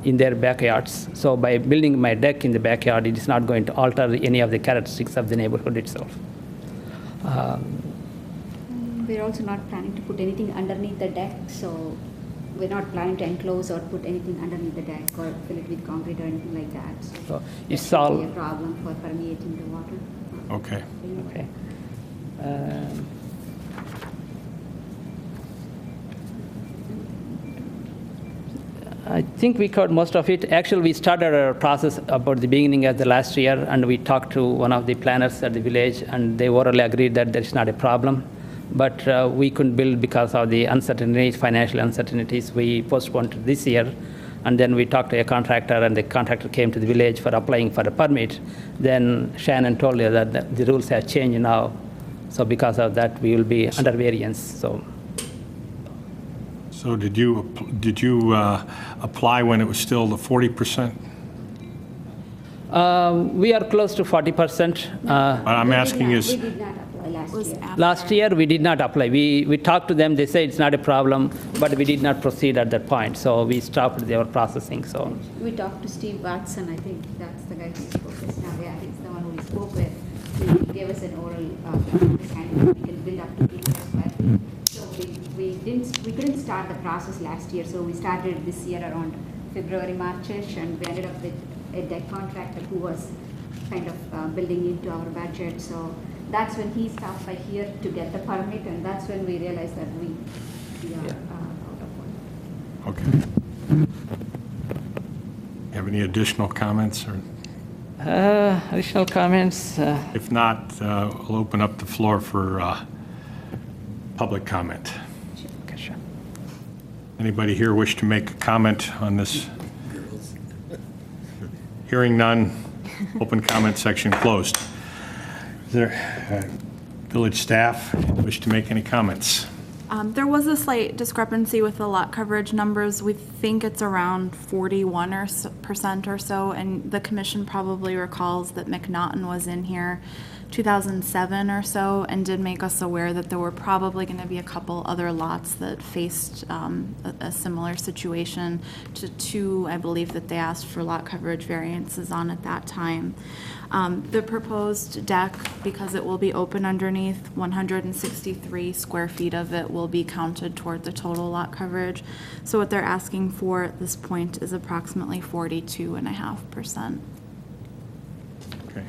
in their backyards. So by building my deck in the backyard, it is not going to alter any of the characteristics of the neighborhood itself. We're also not planning to put anything underneath the deck, so we're not planning to enclose or put anything underneath the deck or fill it with concrete or anything like that. So it's all be a problem for permeating the water. Okay. Okay. I think we covered most of it. Actually, we started our process about the beginning of the last year, and we talked to one of the planners at the village, and they orally agreed that there is not a problem. But we couldn't build because of the uncertainties, financial uncertainties. We postponed to this year, and then we talked to a contractor, and the contractor came to the village for applying for a permit. Then Shannon told us that the rules have changed now, so because of that, we will be under variance. So did you apply when it was still the 40%? We are close to 40%. I'm asking We is, did not apply last year. Last year, we did not apply. We talked to them. They say it's not a problem, but we did not proceed at that point. So we stopped our processing. So We talked to Steve Watson, I think that's the guy who spoke just now. Yeah, he's the one who we spoke with. He gave us an oral understanding that we can build up to 8 as well. So we couldn't start the process last year, so we started this year around February, March-ish, and we ended up with a deck contractor who was kind of building into our budget. So that's when he stopped by here to get the permit, and that's when we realized that we are out of one. okay. Have any additional comments? Or additional comments? if not, I'll open up the floor for public comment. Okay, sure. Anybody here wish to make a comment on this? Hearing none, open comment section closed. Is there village staff wish to make any comments? There was a slight discrepancy with the lot coverage numbers. We think it's around 41% or so, and the commission probably recalls that McNaughton was in here 2007 or so and did make us aware that there were probably going to be a couple other lots that faced a similar situation to two, I believe, that they asked for lot coverage variances on at that time. The proposed deck, because it will be open underneath, 163 square feet of it will be counted toward the total lot coverage. So what they're asking for at this point is approximately 42.5%. Okay.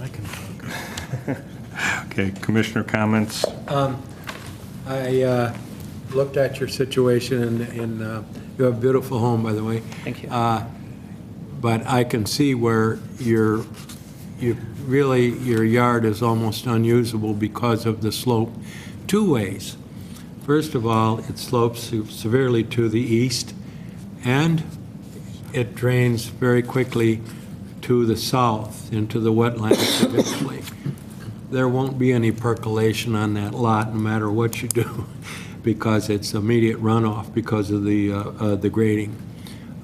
I can talk. Okay, Commissioner comments? I looked at your situation, and you have a beautiful home, by the way. Thank you. But I can see where your yard is almost unusable because of the slope. Two ways. First of all, it slopes severely to the east, and it drains very quickly to the south into the wetlands eventually. There won't be any percolation on that lot, no matter what you do, because it's immediate runoff because of the grading.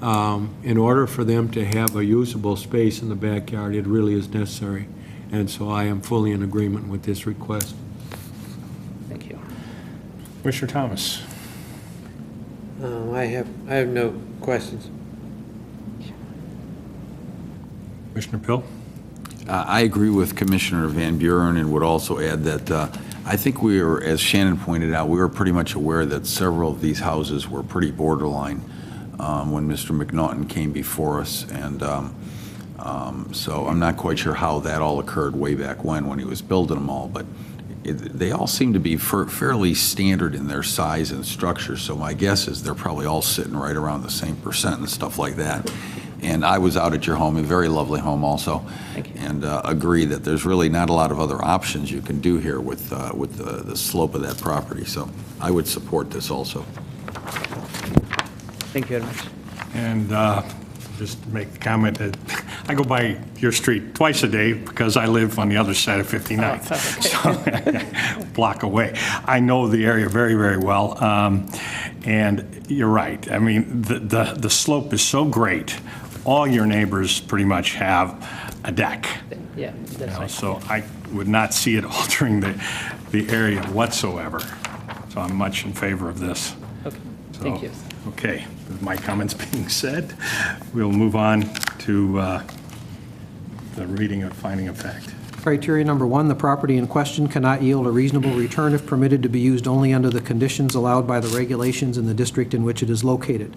In order for them to have a usable space in the backyard, it really is necessary. And so I am fully in agreement with this request. Thank you. Commissioner Thomas? I have no questions. Commissioner Pill? I agree with Commissioner Van Buren and would also add that I think we are, as Shannon pointed out, we were pretty much aware that several of these houses were pretty borderline when Mr. McNaughton came before us. And so I'm not quite sure how that all occurred way back when he was building them all, but they all seem to be fairly standard in their size and structure. So my guess is they're probably all sitting right around the same percent and stuff like that. And I was out at your home, a very lovely home also, and agree that there's really not a lot of other options you can do here with the slope of that property. So I would support this also. Thank you very much. And just to make the comment that I go by your street twice a day because I live on the other side of 59th, so block away. I know the area very, very well. And you're right. I mean, the slope is so great. All your neighbors pretty much have a deck. Yeah, that's right. So I would not see it altering the area whatsoever. So I'm much in favor of this. Okay, So, thank you. Okay, with my comments being said, we'll move on to the reading of finding of fact. Criteria number 1, the property in question cannot yield a reasonable return if permitted to be used only under the conditions allowed by the regulations in the district in which it is located.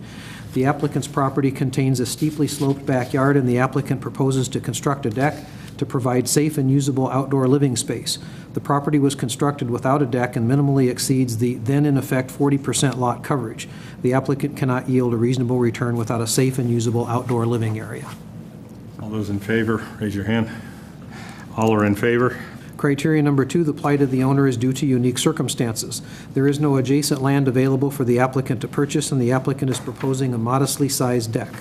The applicant's property contains a steeply sloped backyard, and the applicant proposes to construct a deck to provide safe and usable outdoor living space. The property was constructed without a deck and minimally exceeds the then in effect 40% lot coverage. The applicant cannot yield a reasonable return without a safe and usable outdoor living area. All those in favor, raise your hand. All are in favor? Criteria number 2, the plight of the owner is due to unique circumstances. There is no adjacent land available for the applicant to purchase, and the applicant is proposing a modestly sized deck.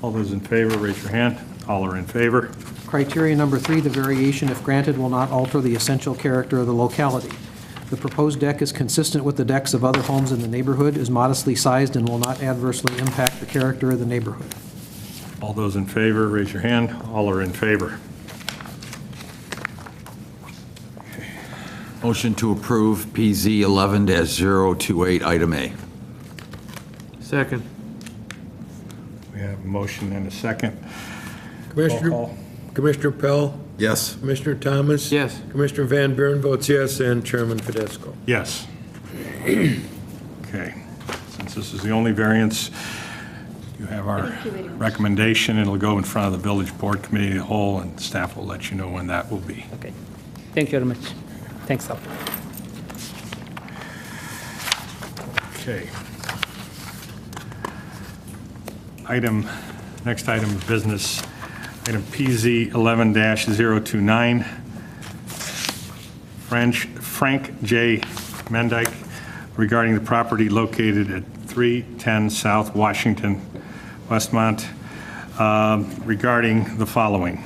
All those in favor, raise your hand. All are in favor? Criteria number 3, the variation, if granted, will not alter the essential character of the locality. The proposed deck is consistent with the decks of other homes in the neighborhood, is modestly sized, and will not adversely impact the character of the neighborhood. All those in favor, raise your hand. All are in favor. Motion to approve PZ 11-028, item A. Second. We have a motion and a second. Roll call. Commissioner Pell, Yes. Commissioner Thomas. Yes. Commissioner Van Buren votes yes, and Chairman Fidesco. Yes. Okay. Since this is the only variance, you have our Thank you very much. recommendation. It'll go in front of the Village Board Committee of the Whole, and staff will let you know when that will be. Okay. Thank you very much. Thanks, all. Okay. Next item of business, item PZ 11-029. Frank J. Mendyke regarding the property located at 310 South Washington, Westmont, regarding the following.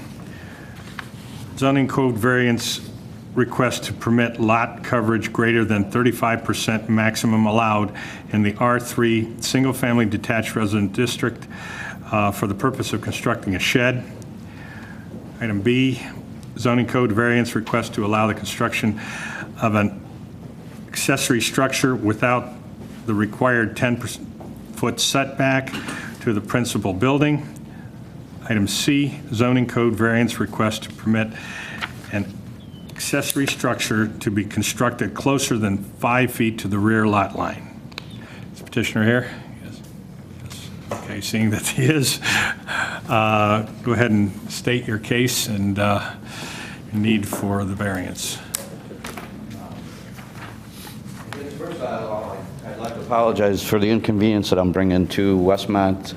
Zoning code variance request to permit lot coverage greater than 35% maximum allowed in the R3 single-family detached resident district for the purpose of constructing a shed. Item B, zoning code variance request to allow the construction of an accessory structure without the required 10-foot setback to the principal building. Item C, zoning code variance request to permit an accessory structure to be constructed closer than 5 feet to the rear lot line. Is the petitioner here? Yes. Okay, seeing that he is, Go ahead and state your case and your need for the variance. First of all, I'd like to apologize for the inconvenience that I'm bringing to Westmont,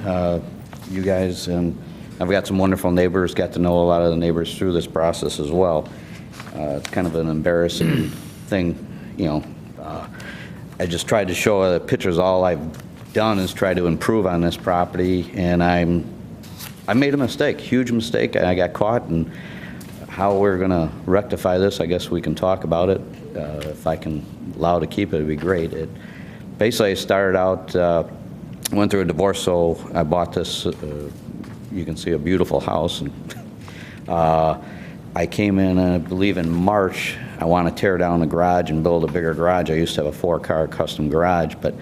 you guys, and I've got some wonderful neighbors, got to know a lot of the neighbors through this process as well. It's kind of an embarrassing thing, you know. I just tried to show the pictures. All I've done is try to improve on this property, and I made a mistake, huge mistake. I got caught, and how we're going to rectify this, I guess we can talk about it. If I can allow to keep it, it'd be great. Basically, I started out, went through a divorce, so I bought this, you can see a beautiful house. And, I came in, I believe in March, I want to tear down the garage and build a bigger garage. I used to have a 4-car custom garage, but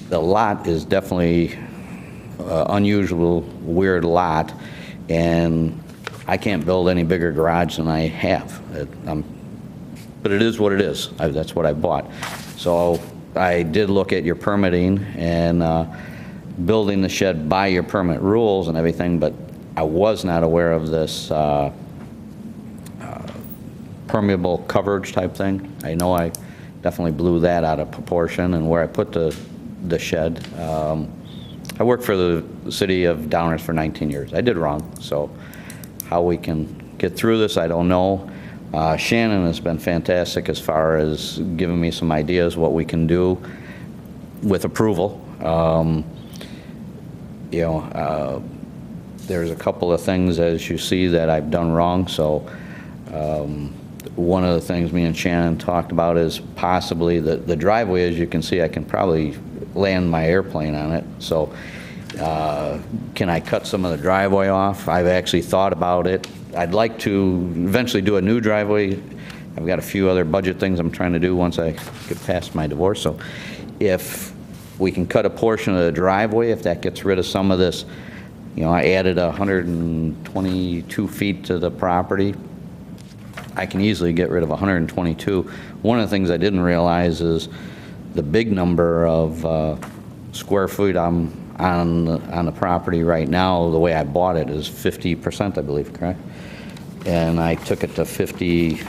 the lot is definitely unusual, weird lot, and I can't build any bigger garage than I have. But it is what it is. That's what I bought. So I did look at your permitting and building the shed by your permit rules and everything, but I was not aware of this permeable coverage type thing. I know I definitely blew that out of proportion, and where I put the shed. I worked for the city of Downers for 19 years. I did wrong, so how we can get through this, I don't know. Shannon has been fantastic as far as giving me some ideas what we can do with approval. You know, there's a couple of things, as you see, that I've done wrong, so one of the things me and Shannon talked about is possibly the driveway. As you can see, I can probably land my airplane on it. So can I cut some of the driveway off? I've actually thought about it. I'd like to eventually do a new driveway. I've got a few other budget things I'm trying to do once I get past my divorce. So if we can cut a portion of the driveway, if that gets rid of some of this, you know, I added 122 feet to the property. I can easily get rid of 122. One of the things I didn't realize is the big number of square feet I'm on the property right now. The way I bought it is 50%, I believe, correct? And I took it to 50.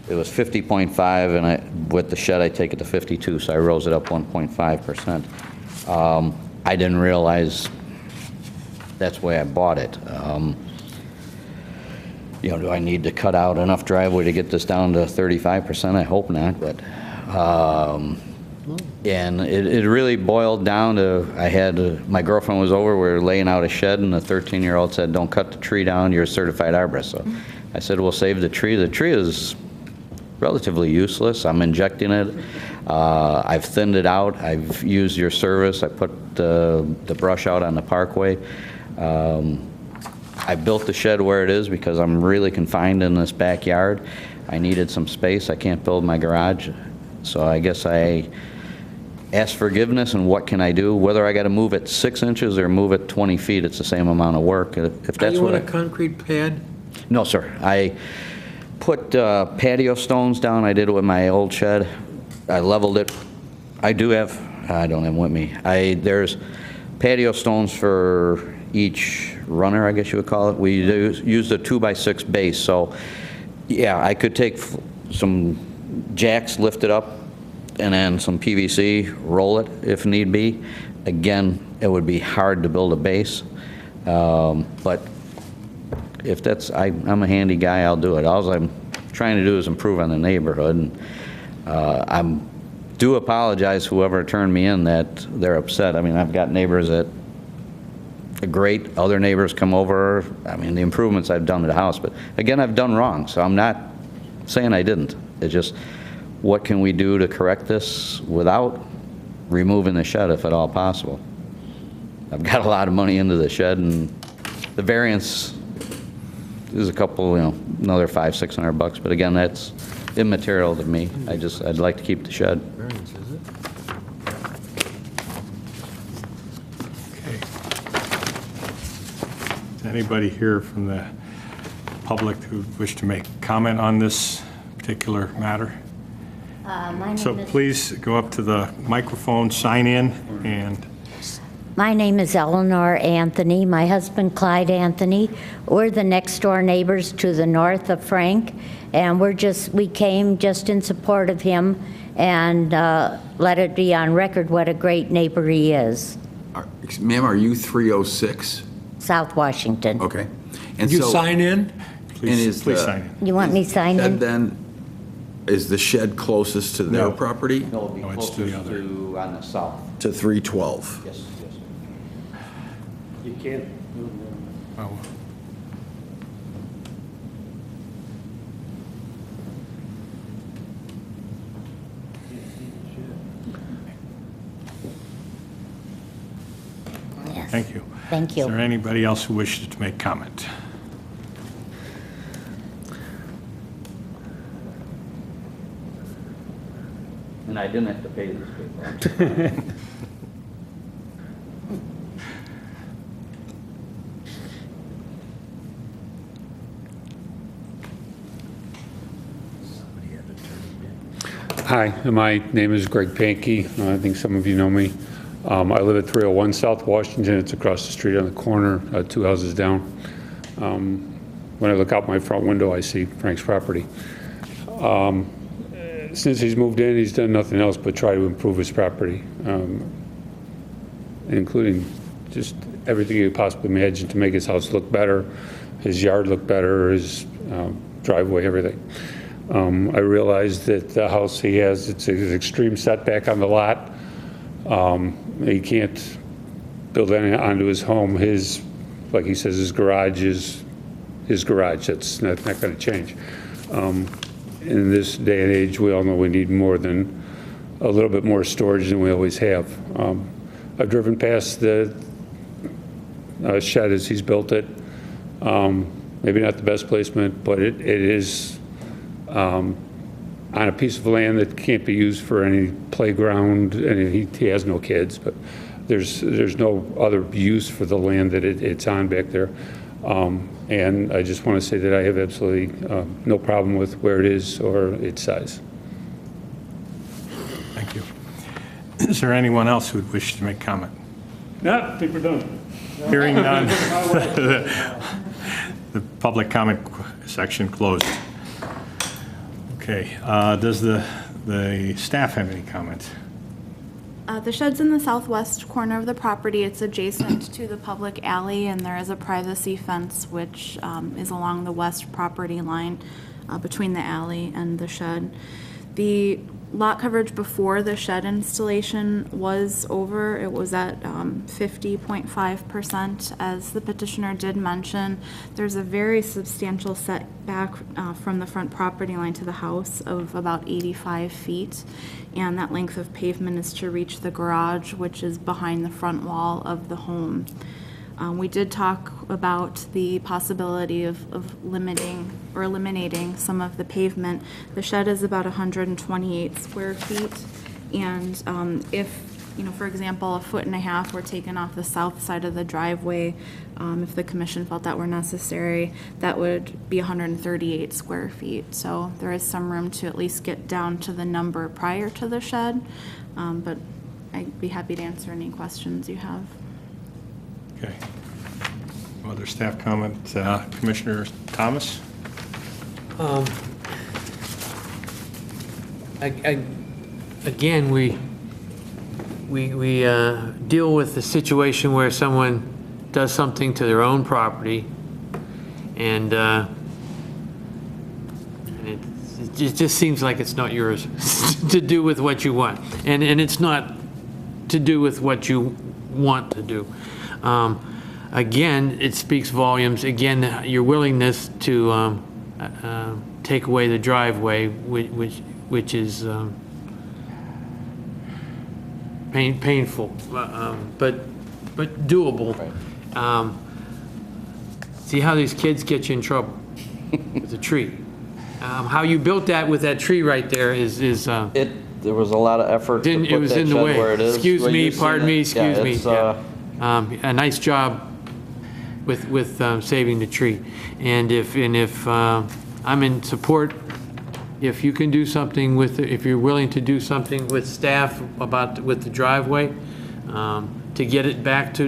It was 50.5, and with the shed, I take it to 52, so I rose it up 1.5%. I didn't realize that's the way I bought it. You know, do I need to cut out enough driveway to get this down to 35%? I hope not, but, and it really boiled down to, I had, my girlfriend was over, we were laying out a shed, and the 13-year-old said, don't cut the tree down, you're a certified arborist. So I said, we'll save the tree. The tree is relatively useless. I'm injecting it. I've thinned it out. I've used your service. I put the brush out on the parkway. I built the shed where it is because I'm really confined in this backyard. I needed some space. I can't build my garage. So I guess I asked forgiveness, and what can I do? Whether I got to move it 6 inches or move it 20 feet, it's the same amount of work. If that's Are you what on a concrete pad? No, sir. I put patio stones down. I did it with my old shed. I leveled it. I do have, I don't have them with me. There's patio stones for each runner, I guess you would call it. We used a 2x6 base, so yeah, I could take some jacks, lift it up, and then some PVC, roll it if need be. Again, it would be hard to build a base, but if that's, I'm a handy guy, I'll do it. All I'm trying to do is improve on the neighborhood, and I do apologize whoever turned me in that they're upset. I mean, I've got neighbors that are great, other neighbors come over. I mean, the improvements I've done to the house, but again, I've done wrong, so I'm not saying I didn't. It's just, what can we do to correct this without removing the shed if at all possible? I've got a lot of money into the shed, and the variance is a couple, you know, another $500-600, but again, that's immaterial to me. I'd like to keep the shed. Variance, is it? Okay. Is anybody here from the public who wish to make comment on this particular matter? My name So is... please go up to the microphone, sign in, and My name is Eleanor Anthony. My husband, Clyde Anthony. We're the next-door neighbors to the north of Frank, and we came just in support of him and let it be on record what a great neighbor he is. Ma'am, are you 306? South Washington. Okay. Did you sign in? Please sign in. You want me signed in? And then, is the shed closest to their No. property? No, it'll be No, it's to the closest other. to, on the south. To 312? Yes, yes. You can't. Oh. Yes. Thank you. Thank you. Is there anybody else who wishes to make comment? And I didn't have to pay this people. Hi, my name is Greg Pankey. I think some of you know me. I live at 301 South Washington. It's across the street on the corner, 2 houses down. When I look out my front window, I see Frank's property. Since he's moved in, he's done nothing else but try to improve his property, including just everything he could possibly imagine to make his house look better, his yard look better, his driveway, everything. I realize that the house he has, it's an extreme setback on the lot. He can't build any onto his home. His, like he says, his garage is his garage. That's not going to change. In this day and age, we all know we need more than a little bit more storage than we always have. I've driven past the shed as he's built it. Maybe not the best placement, but it is on a piece of land that can't be used for any playground, and he has no kids, but there's no other use for the land that it's on back there. And I just want to say that I have absolutely no problem with where it is or its size. Thank you. Is there anyone else who would wish to make comment? No, I think we're done. Hearing none. The public comment section closed. Okay, does the staff have any comments? The shed's in the southwest corner of the property. It's adjacent to the public alley, and there is a privacy fence which is along the west property line between the alley and the shed. The lot coverage before the shed installation was over. It was at 50.5%. As the petitioner did mention, there's a very substantial setback from the front property line to the house of about 85 feet. And that length of pavement is to reach the garage, which is behind the front wall of the home. We did talk about the possibility of limiting or eliminating some of the pavement. The shed is about 128 square feet, and if, for example, 1.5 feet were taken off the south side of the driveway, if the commission felt that were necessary, that would be 138 square feet. So there is some room to at least get down to the number prior to the shed, but I'd be happy to answer any questions you have. Okay. Other staff comment, Commissioner Thomas? Again, we deal with the situation where someone does something to their own property, and it just seems like it's not yours to do with what you want, and it's not to do with what you want to do. Again, it speaks volumes. Again, your willingness to take away the driveway, which is painful, but doable. See how these kids get you in trouble with a tree. How you built that with that tree right there is There was a lot of effort to it put was that in the shed way. where it is. Excuse Well, me, you've seen pardon me, it. excuse Yeah, me. it's, A nice job with saving the tree. And if I'm in support, if you can do something with, if you're willing to do something with staff with the driveway, to to get it back to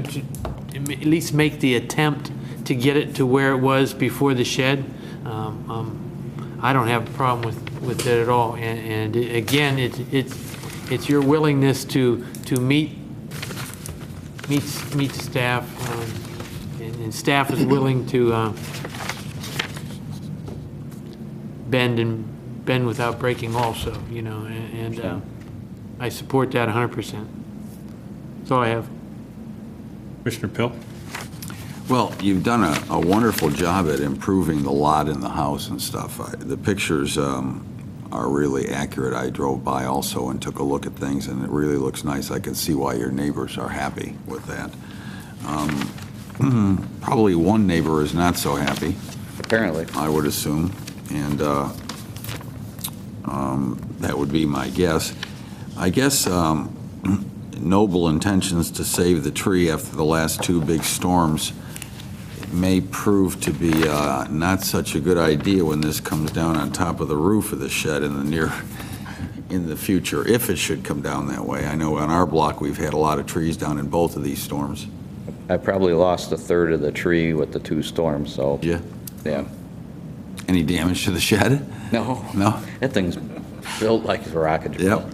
at least make the attempt to get it to where it was before the shed. I don't have a problem with it at all. And again, it's your willingness to meet staff, and staff is willing to bend without breaking also, you know, and I support that 100%. That's all I have. Commissioner Pill? Well, you've done a wonderful job at improving the lot in the house and stuff. The pictures are really accurate. I drove by also and took a look at things, and it really looks nice. I can see why your neighbors are happy with that. Probably one neighbor is not so happy. Apparently. I would assume, and that would be my guess. I guess noble intentions to save the tree after the last two big storms may prove to be not such a good idea when this comes down on top of the roof of the shed in the future, if it should come down that way. I know on our block we've had a lot of trees down in both of these storms. I probably lost a third of the tree with the two storms, so. Yeah. Yeah. Any damage to the shed? No. No? That thing's built like a rocket. Yep.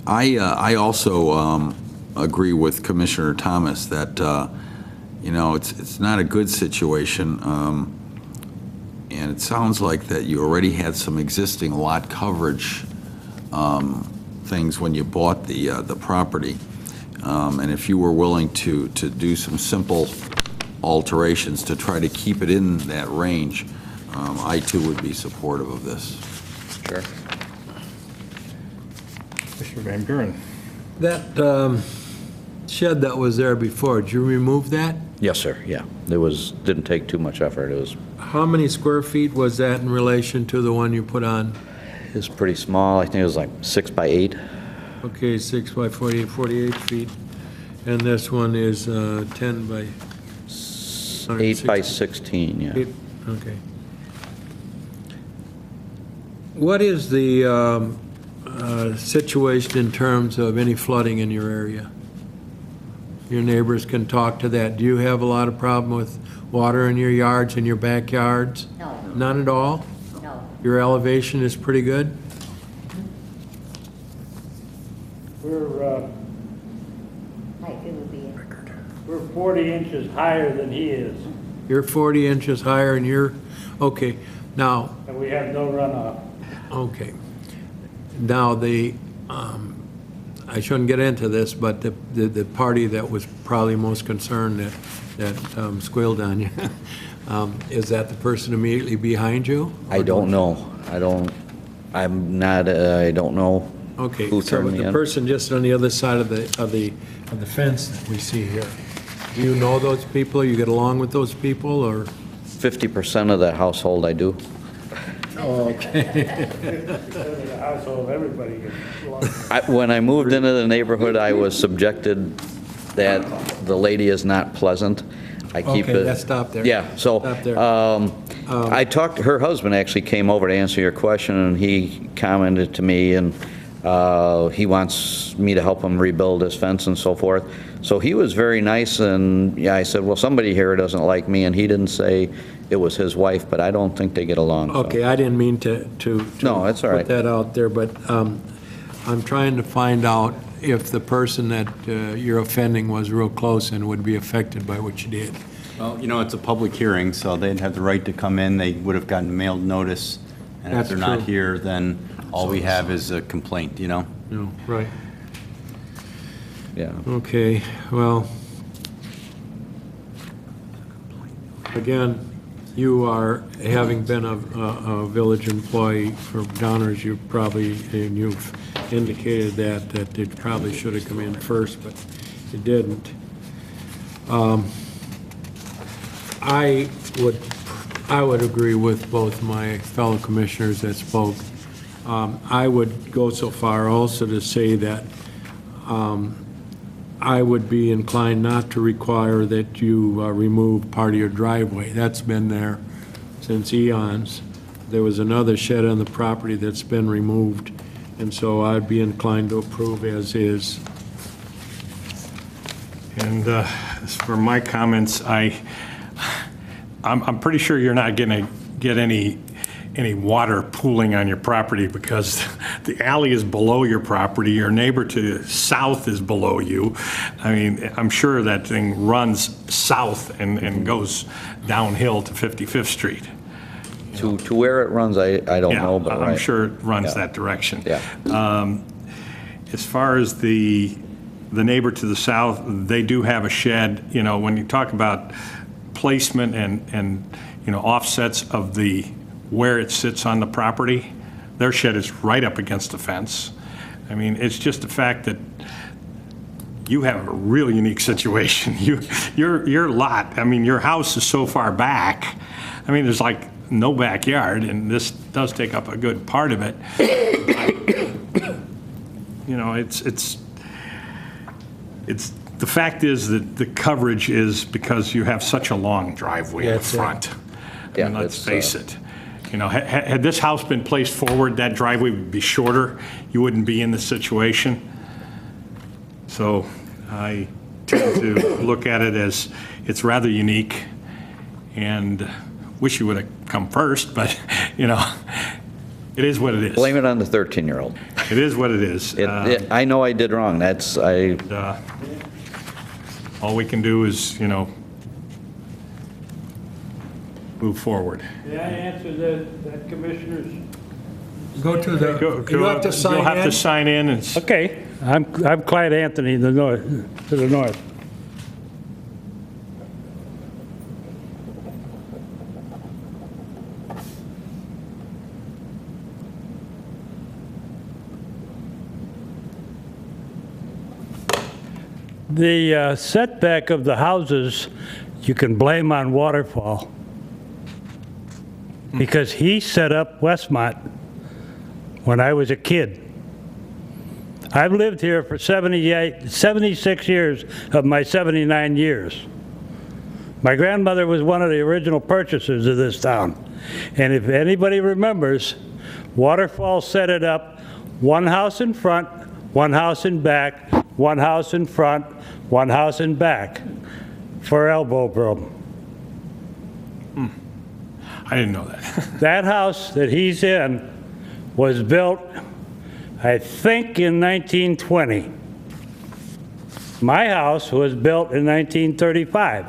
I also agree with Commissioner Thomas that, you know, it's not a good situation, and it sounds like that you already had some existing lot coverage things when you bought the property, and if you were willing to do some simple alterations to try to keep it in that range, I too would be supportive of this. Sure. Commissioner Van Buren? That shed that was there before, did you remove that? Yes, sir, yeah. Didn't take too much effort. It was. How many square feet was that in relation to the one you put on? It was pretty small. I think it was like 6 by 8. Okay, 6 by 48 feet. And this one is 10 by 8 by 16, yeah. Okay. What is the situation in terms of any flooding in your area? Your neighbors can talk to that. Do you have a lot of problem with water in your yards, in your backyards? No. None at all? No. Your elevation is pretty good? We're 40 inches higher than he is, You're 40 inches higher and you're, okay. Now, and we have no runoff. okay. Now, I shouldn't get into this, but the party that was probably most concerned that squealed on you, is that the person immediately behind you? I don't know. I don't know. Okay, Who so turned me the in? person just on the other side of the fence that we see here, do you know those people? You get along with those people, or? 50% of the household I do. Oh, okay. The household, everybody gets along. When I moved into the neighborhood, I was subjected that the lady is not pleasant. I keep Okay, it. let's stop there. Yeah, so Stop there. I talked, her husband actually came over to answer your question, and he commented to me, and he wants me to help him rebuild his fence and so forth. So he was very nice, and yeah, I said, well, somebody here doesn't like me, and he didn't say it was his wife, but I don't think they get along. So. Okay, I didn't mean to No, that's all right. put that out there, but I'm trying to find out if the person that you're offending was real close and would be affected by what you did. Well, you know, it's a public hearing, so they'd have the right to come in. They would have gotten mailed notice. And if That's they're not true. here, then all we have is a complaint, you know? No, right. Yeah. Okay, well, again, you are, having been a village employee for Downers, you probably, and you've indicated that it probably should have come in first, but it didn't. I would agree with both my fellow commissioners that spoke. I would go so far also to say that I would be inclined not to require that you remove part of your driveway. That's been there since eons. There was another shed on the property that's been removed, and so I'd be inclined to approve as is And as for my comments, I'm pretty sure you're not going to get any water pooling on your property because the alley is below your property, your neighbor to the south is below you. I mean, I'm sure that thing runs south and goes downhill to 55th Street. To where it runs, I don't know, but I'm right. sure it runs Yeah. that direction. Yeah. As far as the neighbor to the south, they do have a shed. You know, when you talk about placement and you know, offsets of where it sits on the property, their shed is right up against the fence. I mean, it's just the fact that you have a real unique situation. Your lot, I mean, your house is so far back. I mean, there's like no backyard, and this does take up a good part of it. You know, it's the fact is that the coverage is because you have such a long driveway in the front. I mean, let's face it. You know, had this house been placed forward, that driveway would be shorter. You wouldn't be in this situation. So I tend to look at it as it's rather unique, and wish you would have come first, but, you know, it is what it is. Blame it on the 13-year-old. It is what it is. I know I did wrong. All we can do is, you know, move forward. May I answer that commissioner's? Go to the, you have to sign in? You'll have to sign in and. Okay, I'm Clyde Anthony, to the north. The setback of the houses, you can blame on Waterfall, because he set up Westmont when I was a kid. I've lived here for 76 years of my 79 years. My grandmother was one of the original purchasers of this town. And if anybody remembers, Waterfall set it up, one house in front, one house in back, one house in front, one house in back for elbow room. I didn't know that. That house that he's in was built, I think, in 1920. My house was built in 1935.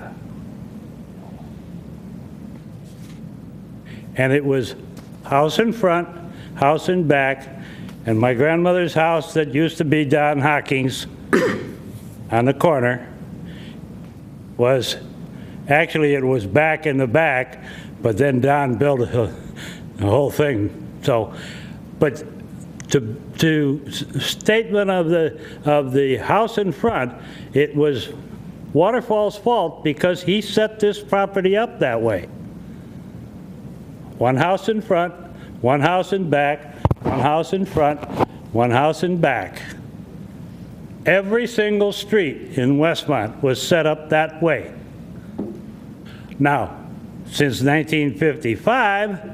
And it was house in front, house in back, and my grandmother's house that used to be Don Hawking's on the corner was, actually it was back in the back, but then Don built the whole thing. So, but to statement of the house in front, it was Waterfall's fault because he set this property up that way. One house in front, one house in back, one house in front, one house in back. Every single street in Westmont was set up that way. Now, since 1955,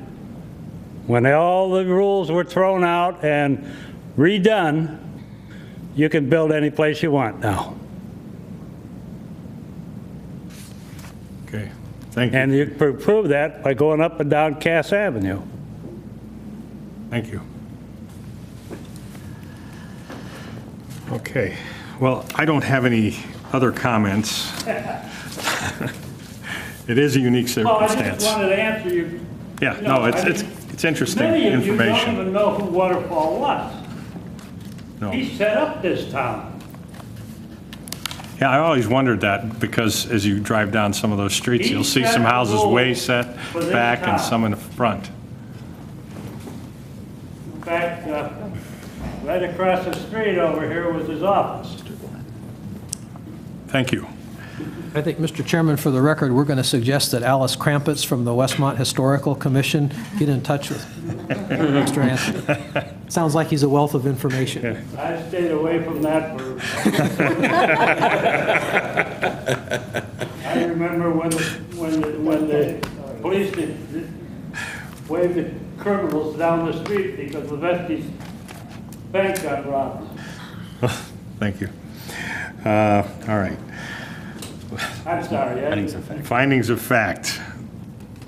when all the rules were thrown out and redone, you can build any place you want now. Okay, thank you. And you can prove that by going up and down Cass Avenue. Thank you. Okay, well, I don't have any other comments. It is a unique Well, I circumstance. just wanted to answer you. Yeah, You know, no, I mean, it's interesting Many of you don't information. even know who Waterfall was. No. He set up this town. Yeah, I always wondered that because as you drive down some of those streets, He you'll see set some the houses way rules set for this back and town. some in the front. In fact, right across the street over here was his office. Thank you. I think, Mr. Chairman, for the record, we're going to suggest that Alice Krampitz from the Westmont Historical Commission get in touch with Mr. Anthony. Sounds like he's a wealth of information. I stayed away from that for... I remember when the police waved the criminals down the street because Leveski's bank got robbed. Thank you. All right. I'm sorry. Findings of fact. Findings of fact.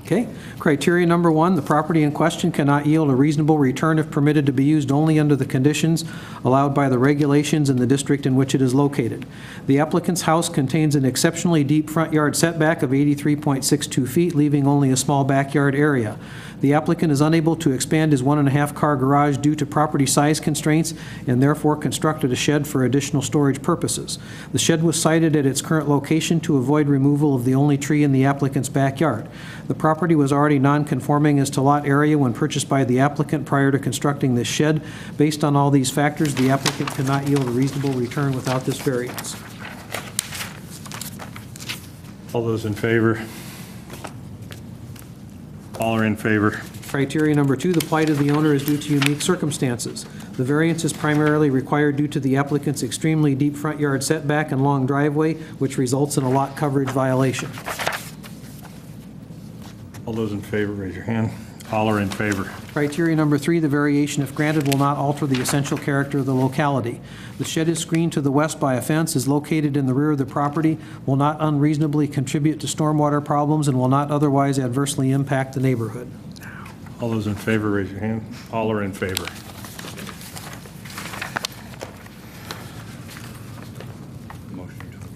Okay. Criteria number 1, the property in question cannot yield a reasonable return if permitted to be used only under the conditions allowed by the regulations in the district in which it is located. The applicant's house contains an exceptionally deep front yard setback of 83.62 feet, leaving only a small backyard area. The applicant is unable to expand his 1.5-car garage due to property size constraints and therefore constructed a shed for additional storage purposes. The shed was sited at its current location to avoid removal of the only tree in the applicant's backyard. The property was already non-conforming as to lot area when purchased by the applicant prior to constructing this shed. Based on all these factors, the applicant cannot yield a reasonable return without this variance. All those in favor? All are in favor. Criteria number 2, the plight of the owner is due to unique circumstances. The variance is primarily required due to the applicant's extremely deep front yard setback and long driveway, which results in a lot coverage violation. All those in favor, raise your hand. All are in favor. Criteria number 3, the variation, if granted, will not alter the essential character of the locality. The shed is screened to the west by a fence, is located in the rear of the property, will not unreasonably contribute to stormwater problems, and will not otherwise adversely impact the neighborhood. All those in favor, raise your hand. All are in favor.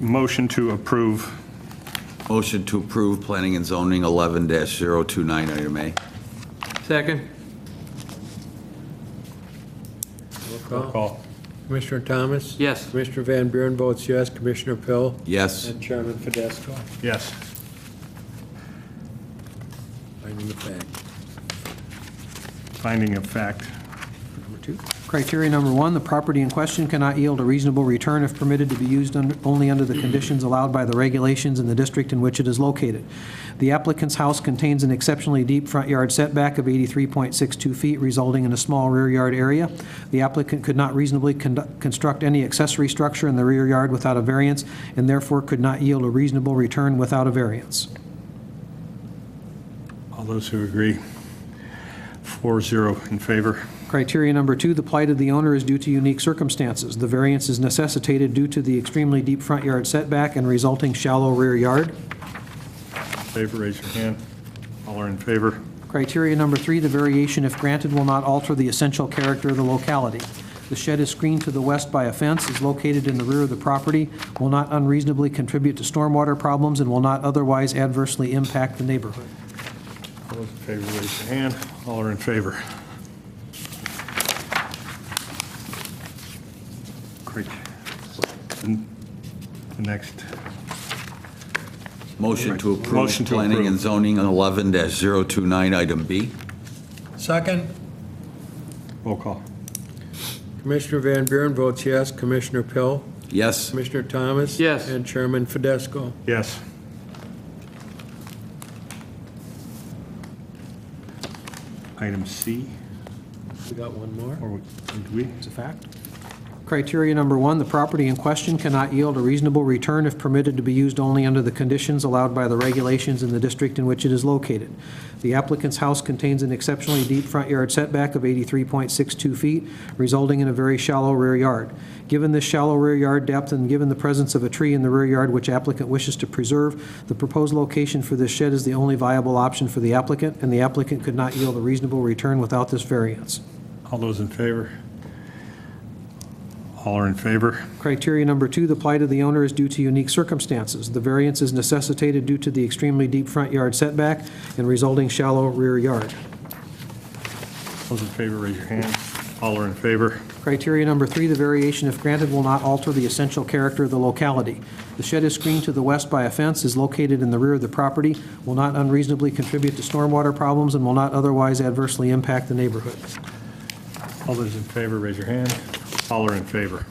Motion to approve. Motion to approve Planning and Zoning 11-029, item A. Second. Roll call. Commissioner Thomas? Yes. Commissioner Van Buren votes yes. Commissioner Pill? Yes. And Chairman Fidesco? Yes. Finding the fact. Finding of fact. Number 2. Criteria number 1, the property in question cannot yield a reasonable return if permitted to be used only under the conditions allowed by the regulations in the district in which it is located. The applicant's house contains an exceptionally deep front yard setback of 83.62 feet, resulting in a small rear yard area. The applicant could not reasonably construct any accessory structure in the rear yard without a variance, and therefore could not yield a reasonable return without a variance. All those who agree, 4-0 in favor. Criteria number 2, the plight of the owner is due to unique circumstances. The variance is necessitated due to the extremely deep front yard setback and resulting shallow rear yard. In favor, raise your hand. All are in favor. Criteria number 3, the variation, if granted, will not alter the essential character of the locality. The shed is screened to the west by a fence, is located in the rear of the property, will not unreasonably contribute to stormwater problems, and will not otherwise adversely impact the neighborhood. All those in favor, raise your hand. All are in favor. Great. The next. Motion to approve Motion to Planning approve. and Zoning 11-029, item B. Second. Roll call. Commissioner Van Buren votes yes. Commissioner Pill? Yes. Commissioner Thomas? Yes. And Chairman Fidesco? Yes. Item C, We got one more? or did we? It's a fact. Criteria number 1, the property in question cannot yield a reasonable return if permitted to be used only under the conditions allowed by the regulations in the district in which it is located. The applicant's house contains an exceptionally deep front yard setback of 83.62 feet, resulting in a very shallow rear yard. Given this shallow rear yard depth and given the presence of a tree in the rear yard which applicant wishes to preserve, the proposed location for this shed is the only viable option for the applicant, and the applicant could not yield a reasonable return without this variance. All those in favor? All are in favor. Criteria number 2, the plight of the owner is due to unique circumstances. The variance is necessitated due to the extremely deep front yard setback and resulting shallow rear yard. Those in favor, raise your hand. All are in favor. Criteria number 3, the variation, if granted, will not alter the essential character of the locality. The shed is screened to the west by a fence, is located in the rear of the property, will not unreasonably contribute to stormwater problems, and will not otherwise adversely impact the neighborhood. All those in favor, raise your hand. All are in favor.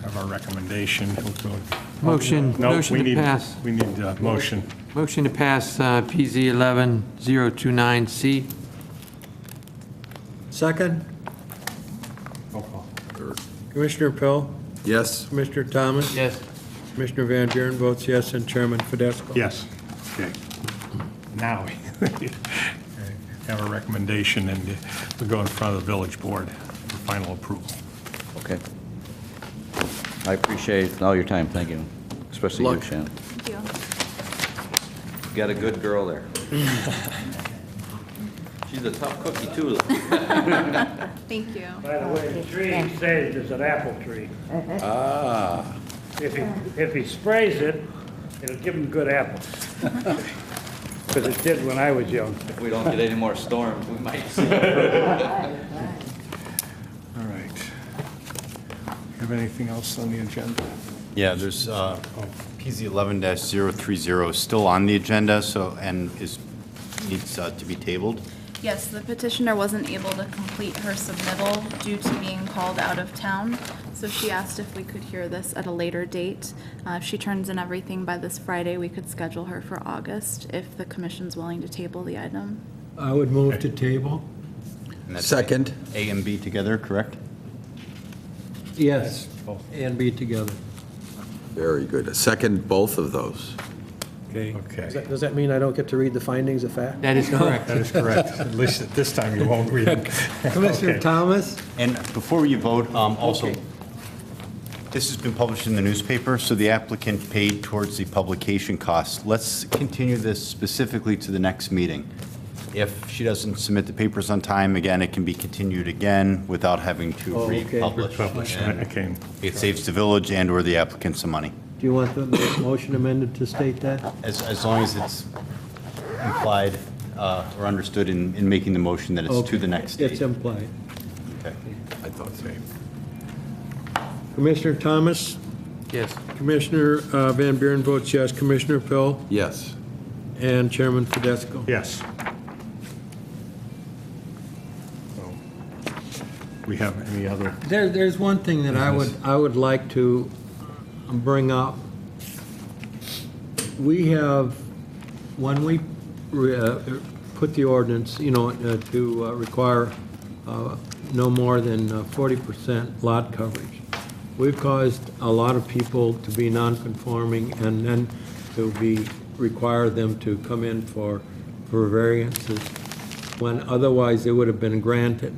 Have our recommendation. We'll go- Motion, No, motion we to need- pass. We need a motion. Motion to pass PZ 11-029C. Second. Roll call. Commissioner Pill? Yes. Commissioner Thomas? Yes. Commissioner Van Buren votes yes, and Chairman Fidesco? Yes. Okay. Now, we have a recommendation, and we'll go in front of the village board for final approval. Okay. I appreciate all your time, thank you, especially you, Shannon. Thank you. You got a good girl there. She's a tough cookie, too. Thank you. By the way, the tree he saved is an apple tree. Ah, If he sprays it, it'll give him good apples. Because it did when I was young. If we don't get any more storms, we might see. All right. Have anything else on the agenda? Yeah, there's PZ 11-030 still on the agenda, so, and needs to be tabled. Yes, the petitioner wasn't able to complete her submittal due to being called out of town, so she asked if we could hear this at a later date. If she turns in everything by this Friday, we could schedule her for August if the commission's willing to table the item. I would move to table. And that's second. A and B together, correct? Yes, and B together. Very good. Second, both of those. Okay. Okay. Does that mean I don't get to read the findings of fact? That is correct. That is correct. At least at this time you won't read them. Commissioner Okay. Thomas? And before you vote, also, this has been published in the newspaper, so the applicant paid towards the publication costs. Let's continue this specifically to the next meeting. If she doesn't submit the papers on time, again, it can be continued again without having to republish. Republish, And okay. it saves the village and/or the applicant some money, Do you want the motion amended to state that? as long as it's implied or understood in making the motion that it's to the next date. It's implied. Okay. I thought so. Commissioner Thomas? Yes. Commissioner Van Buren votes yes. Commissioner Pill? Yes. And Chairman Fidesco? Yes. So, we have any other? There's one thing that I would like to bring up. We have, when we put the ordinance, to require no more than 40% lot coverage, we've caused a lot of people to be non-conforming and then to require them to come in for variances when otherwise they would have been granted.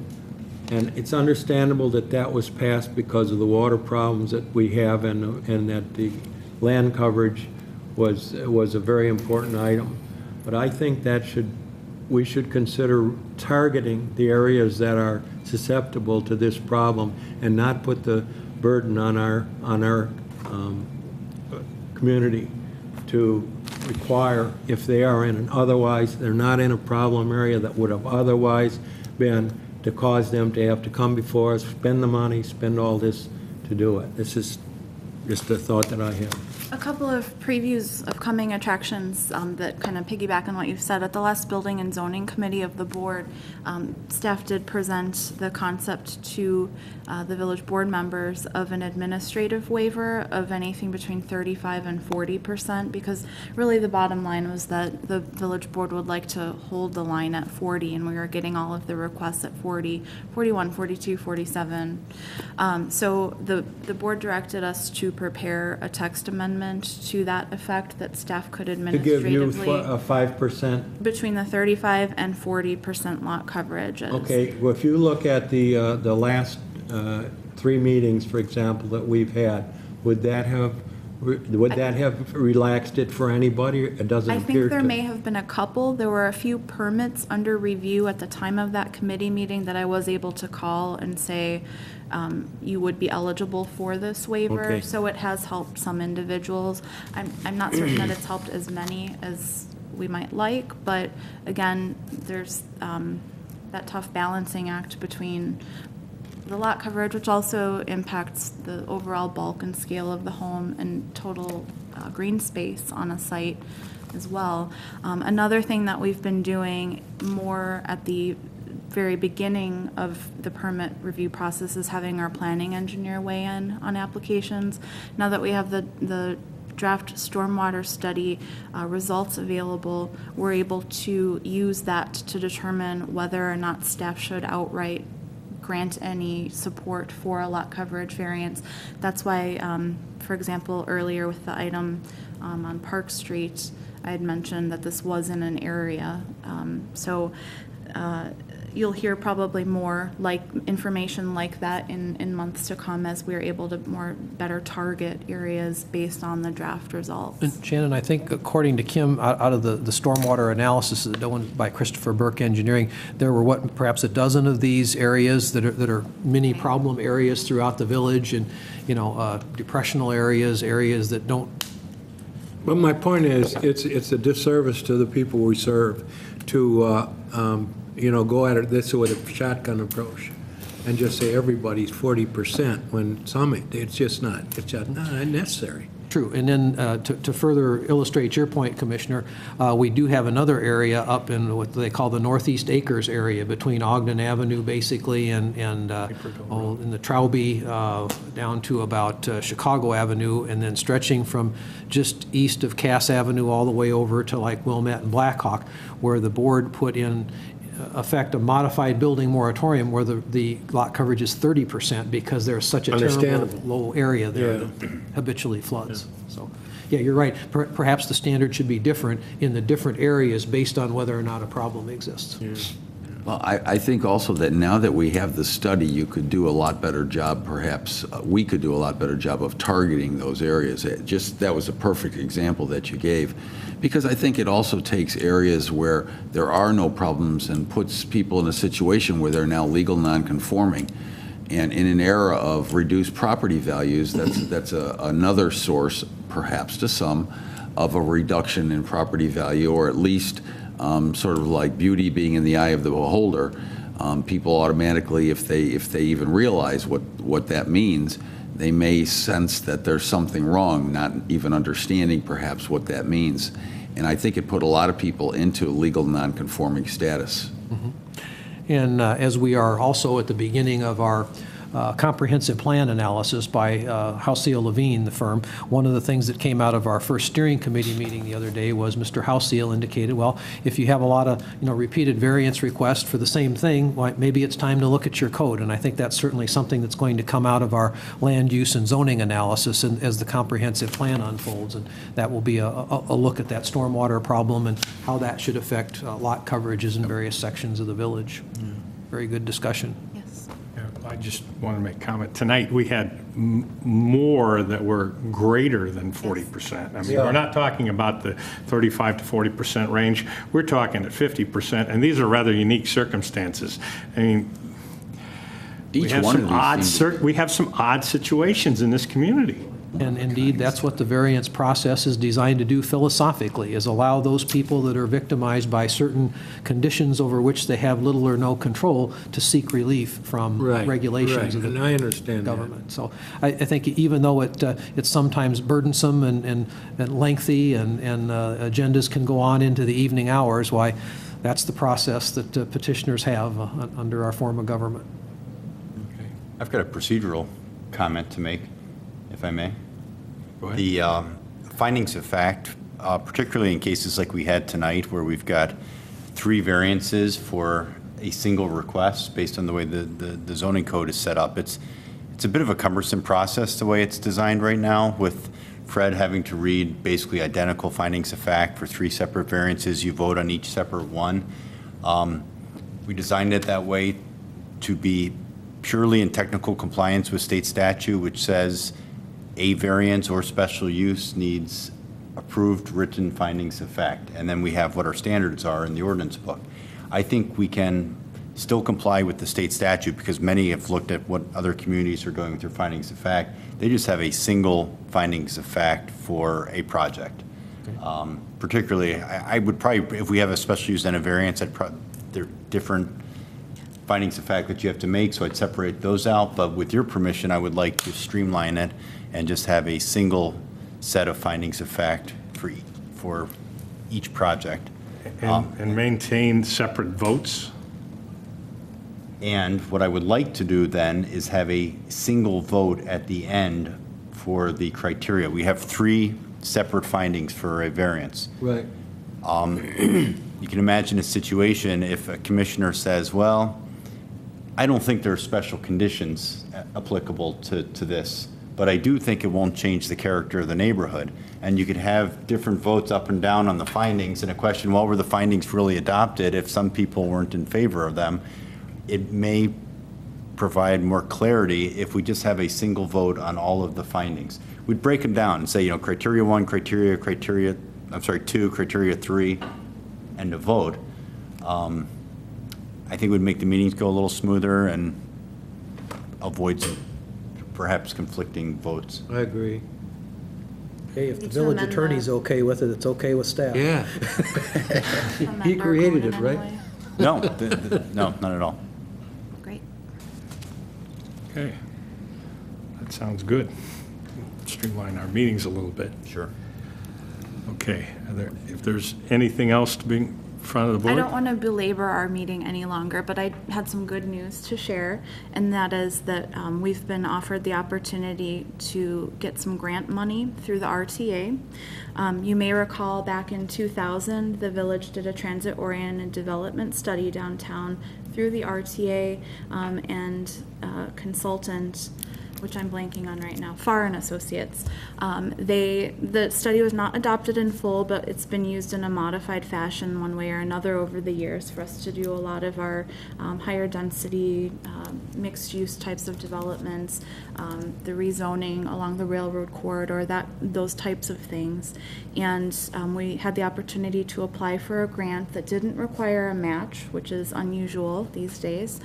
And it's understandable that that was passed because of the water problems that we have and that the land coverage was a very important item. But I think that we should consider targeting the areas that are susceptible to this problem and not put the burden on our community to require, if they are they're not in a problem area that would have otherwise been, to cause them to have to come before us, spend the money, spend all this to do it. This is just a thought that I have. A couple of previews of coming attractions that kind of piggyback on what you've said. At the last Building and Zoning Committee of the board, staff did present the concept to the village board members of an administrative waiver of anything between 35 and 40%, because really the bottom line was that the village board would like to hold the line at 40, and we were getting all of the requests at 40, 41, 42, 47. So the board directed us to prepare a text amendment to that effect that staff could To administratively. give you a 5%. Between the 35 and 40% lot coverage. Okay, well, if you look at the last 3 meetings, for example, that we've had, would that have relaxed it for anybody? It doesn't I appear think there to. may have been a couple. There were a few permits under review at the time of that committee meeting that I was able to call and say, you would be eligible for this waiver. Okay. So it has helped some individuals. I'm not certain that it's helped as many as we might like, but again, there's that tough balancing act between the lot coverage, which also impacts the overall bulk and scale of the home and total green space on a site as well. Another thing that we've been doing more at the very beginning of the permit review process is having our planning engineer weigh in on applications. Now that we have the draft stormwater study results available, we're able to use that to determine whether or not staff should outright grant any support for a lot coverage variance. That's why, for example, earlier with the item on Park Street, I had mentioned that this was in an area. you'll hear probably more information like that in months to come as we're able to better target areas based on the draft results. And Shannon, I think according to Kim, out of the stormwater analysis done by Christopher Burke Engineering, there were perhaps a dozen of these areas that are mini problem areas throughout the village, and depressional areas that don't. But my point is, it's a disservice to the people we serve to, go at it this with a shotgun approach and just say everybody's 40% when it's just not necessary. True. And then to further illustrate your point, Commissioner, we do have another area up in what they call the Northeast Acres area between Ogden Avenue, basically, and in the Trowbridge down to about Chicago Avenue, and then stretching from just east of Cass Avenue all the way over to like Wilmette and Blackhawk, where the board put in effect a modified building moratorium where the lot coverage is 30% because there's such a terrible low area there that habitually floods. So, yeah, you're right. Perhaps the standard should be different in the different areas based on whether or not a problem exists. Well, I think also that now that we have the study, you could do a lot better job, perhaps, we could do a lot better job of targeting those areas. That was a perfect example that you gave, because I think it also takes areas where there are no problems and puts people in a situation where they're now legal non-conforming. And in an era of reduced property values, that's another source, perhaps to some, of a reduction in property value, or at least sort of like beauty being in the eye of the beholder. People automatically, if they even realize what that means, they may sense that there's something wrong, not even understanding perhaps what that means. And I think it put a lot of people into legal non-conforming status. Mm-hmm. And as we are also at the beginning of our comprehensive plan analysis by Halcyon Levine, the firm, one of the things that came out of our first steering committee meeting the other day was Mr. Halcyon indicated, well, if you have a lot of repeated variance requests for the same thing, well, maybe it's time to look at your code. And I think that's certainly something that's going to come out of our land use and zoning analysis as the comprehensive plan unfolds. And that will be a look at that stormwater problem and how that should affect lot coverages in various sections of the village. Very good discussion. I just want to make a comment. Tonight, we had more that were greater than 40%. I mean, we're not talking about the 35 to 40% range. We're talking at 50%, and these are rather unique circumstances. I mean, we have some odd situations in this community. And indeed, that's what the variance process is designed to do philosophically, is allow those people that are victimized by certain conditions over which they have little or no control to seek relief from regulations of the I understand government. So I think even though it's sometimes burdensome and lengthy and agendas can go on into the evening hours, why that's the process that petitioners have under our form of government. Okay. I've got a procedural comment to make, if I may. Go ahead. The findings of fact, particularly in cases like we had tonight, where we've got 3 variances for a single request based on the way the zoning code is set up. It's a bit of a cumbersome process the way it's designed right now, with Fred having to read basically identical findings of fact for 3 separate variances. You vote on each separate one. We designed it that way to be purely in technical compliance with state statute, which says a variance or special use needs approved written findings of fact. And then we have what our standards are in the ordinance book. I think we can still comply with the state statute, because many have looked at what other communities are doing with their findings of fact. They just have a single findings of fact for a project. Okay. Particularly, I would probably, if we have a special use and a variance, they're different findings of fact that you have to make, so I'd separate those out. But with your permission, I would like to streamline it and just have a single set of findings of fact for each project. And maintain separate votes? And what I would like to do then is have a single vote at the end for the criteria. We have 3 separate findings for a variance. Right. You can imagine a situation if a commissioner says, well, I don't think there are special conditions applicable to this, but but I do think it won't change the character of the neighborhood. And you could have different votes up and down on the findings, and a question, well, were the findings really adopted? If some people weren't in favor of them, it may provide more clarity if we just have a single vote on all of the findings. We'd break them down and say, criteria 1, criteria 2, criteria 3, and a vote. I think it would make the meetings go a little smoother and avoid some perhaps conflicting votes. I agree. Hey, if the Need to village amend attorney's that. okay with it, it's okay with staff. Yeah. Amend He our created code it, in right? any way? No, no, not at all. Great. Okay. That sounds good. Streamline our meetings a little bit. Sure. Okay. If there's anything else to bring in front of the I board? don't want to belabor our meeting any longer, but I had some good news to share, and that is that we've been offered the opportunity to get some grant money through the RTA. You may recall back in 2000, the village did a transit-oriented development study downtown through the RTA and consultant, which I'm blanking on right now, Farr and Associates. The study was not adopted in full, but it's been used in a modified fashion one way or another over the years for us to do a lot of our higher density, mixed use types of developments, the rezoning along the railroad corridor, those types of things. And we had the opportunity to apply for a grant that didn't require a match, which is unusual these days,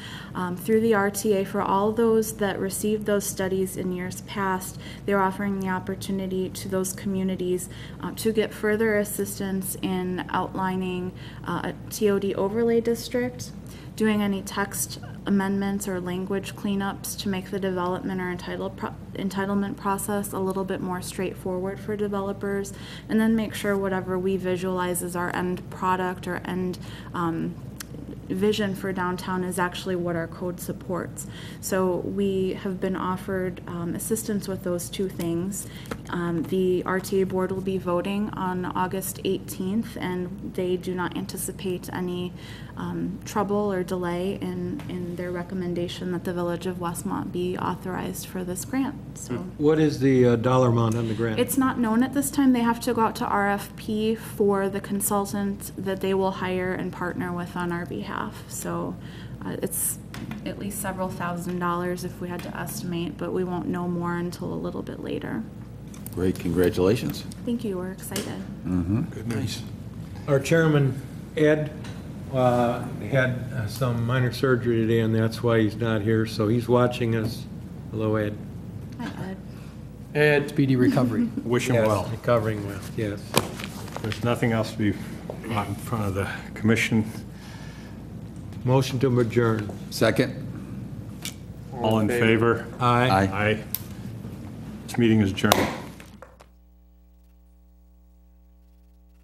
through the RTA. For all those that received those studies in years past, they're offering the opportunity to those communities to get further assistance in outlining a TOD overlay district, doing any text amendments or language cleanups to make the development or entitlement process a little bit more straightforward for developers, and then make sure whatever we visualize as our end product or end vision for downtown is actually what our code supports. So we have been offered assistance with those two things. The RTA board will be voting on August 18th, and they do not anticipate any trouble or delay in their recommendation that the Village of Westmont be authorized for this grant. So What is the dollar amount on the grant? it's not known at this time. They have to go out to RFP for the consultant that they will hire and partner with on our behalf. So it's at least several $1,000s if we had to estimate, but we won't know more until a little bit later. Great, congratulations. Thank you, we're excited. Good news. Our chairman, Ed, had some minor surgery today, and that's why he's not here, so he's watching us. Hello, Ed. Hi, Ed. Ed, Speedy recovery. Wish him Yes, well. recovering well, yes. There's nothing else to be brought in front of the commission. Motion to adjourn. Second? All in favor? Aye. Aye. Aye. This meeting is adjourned.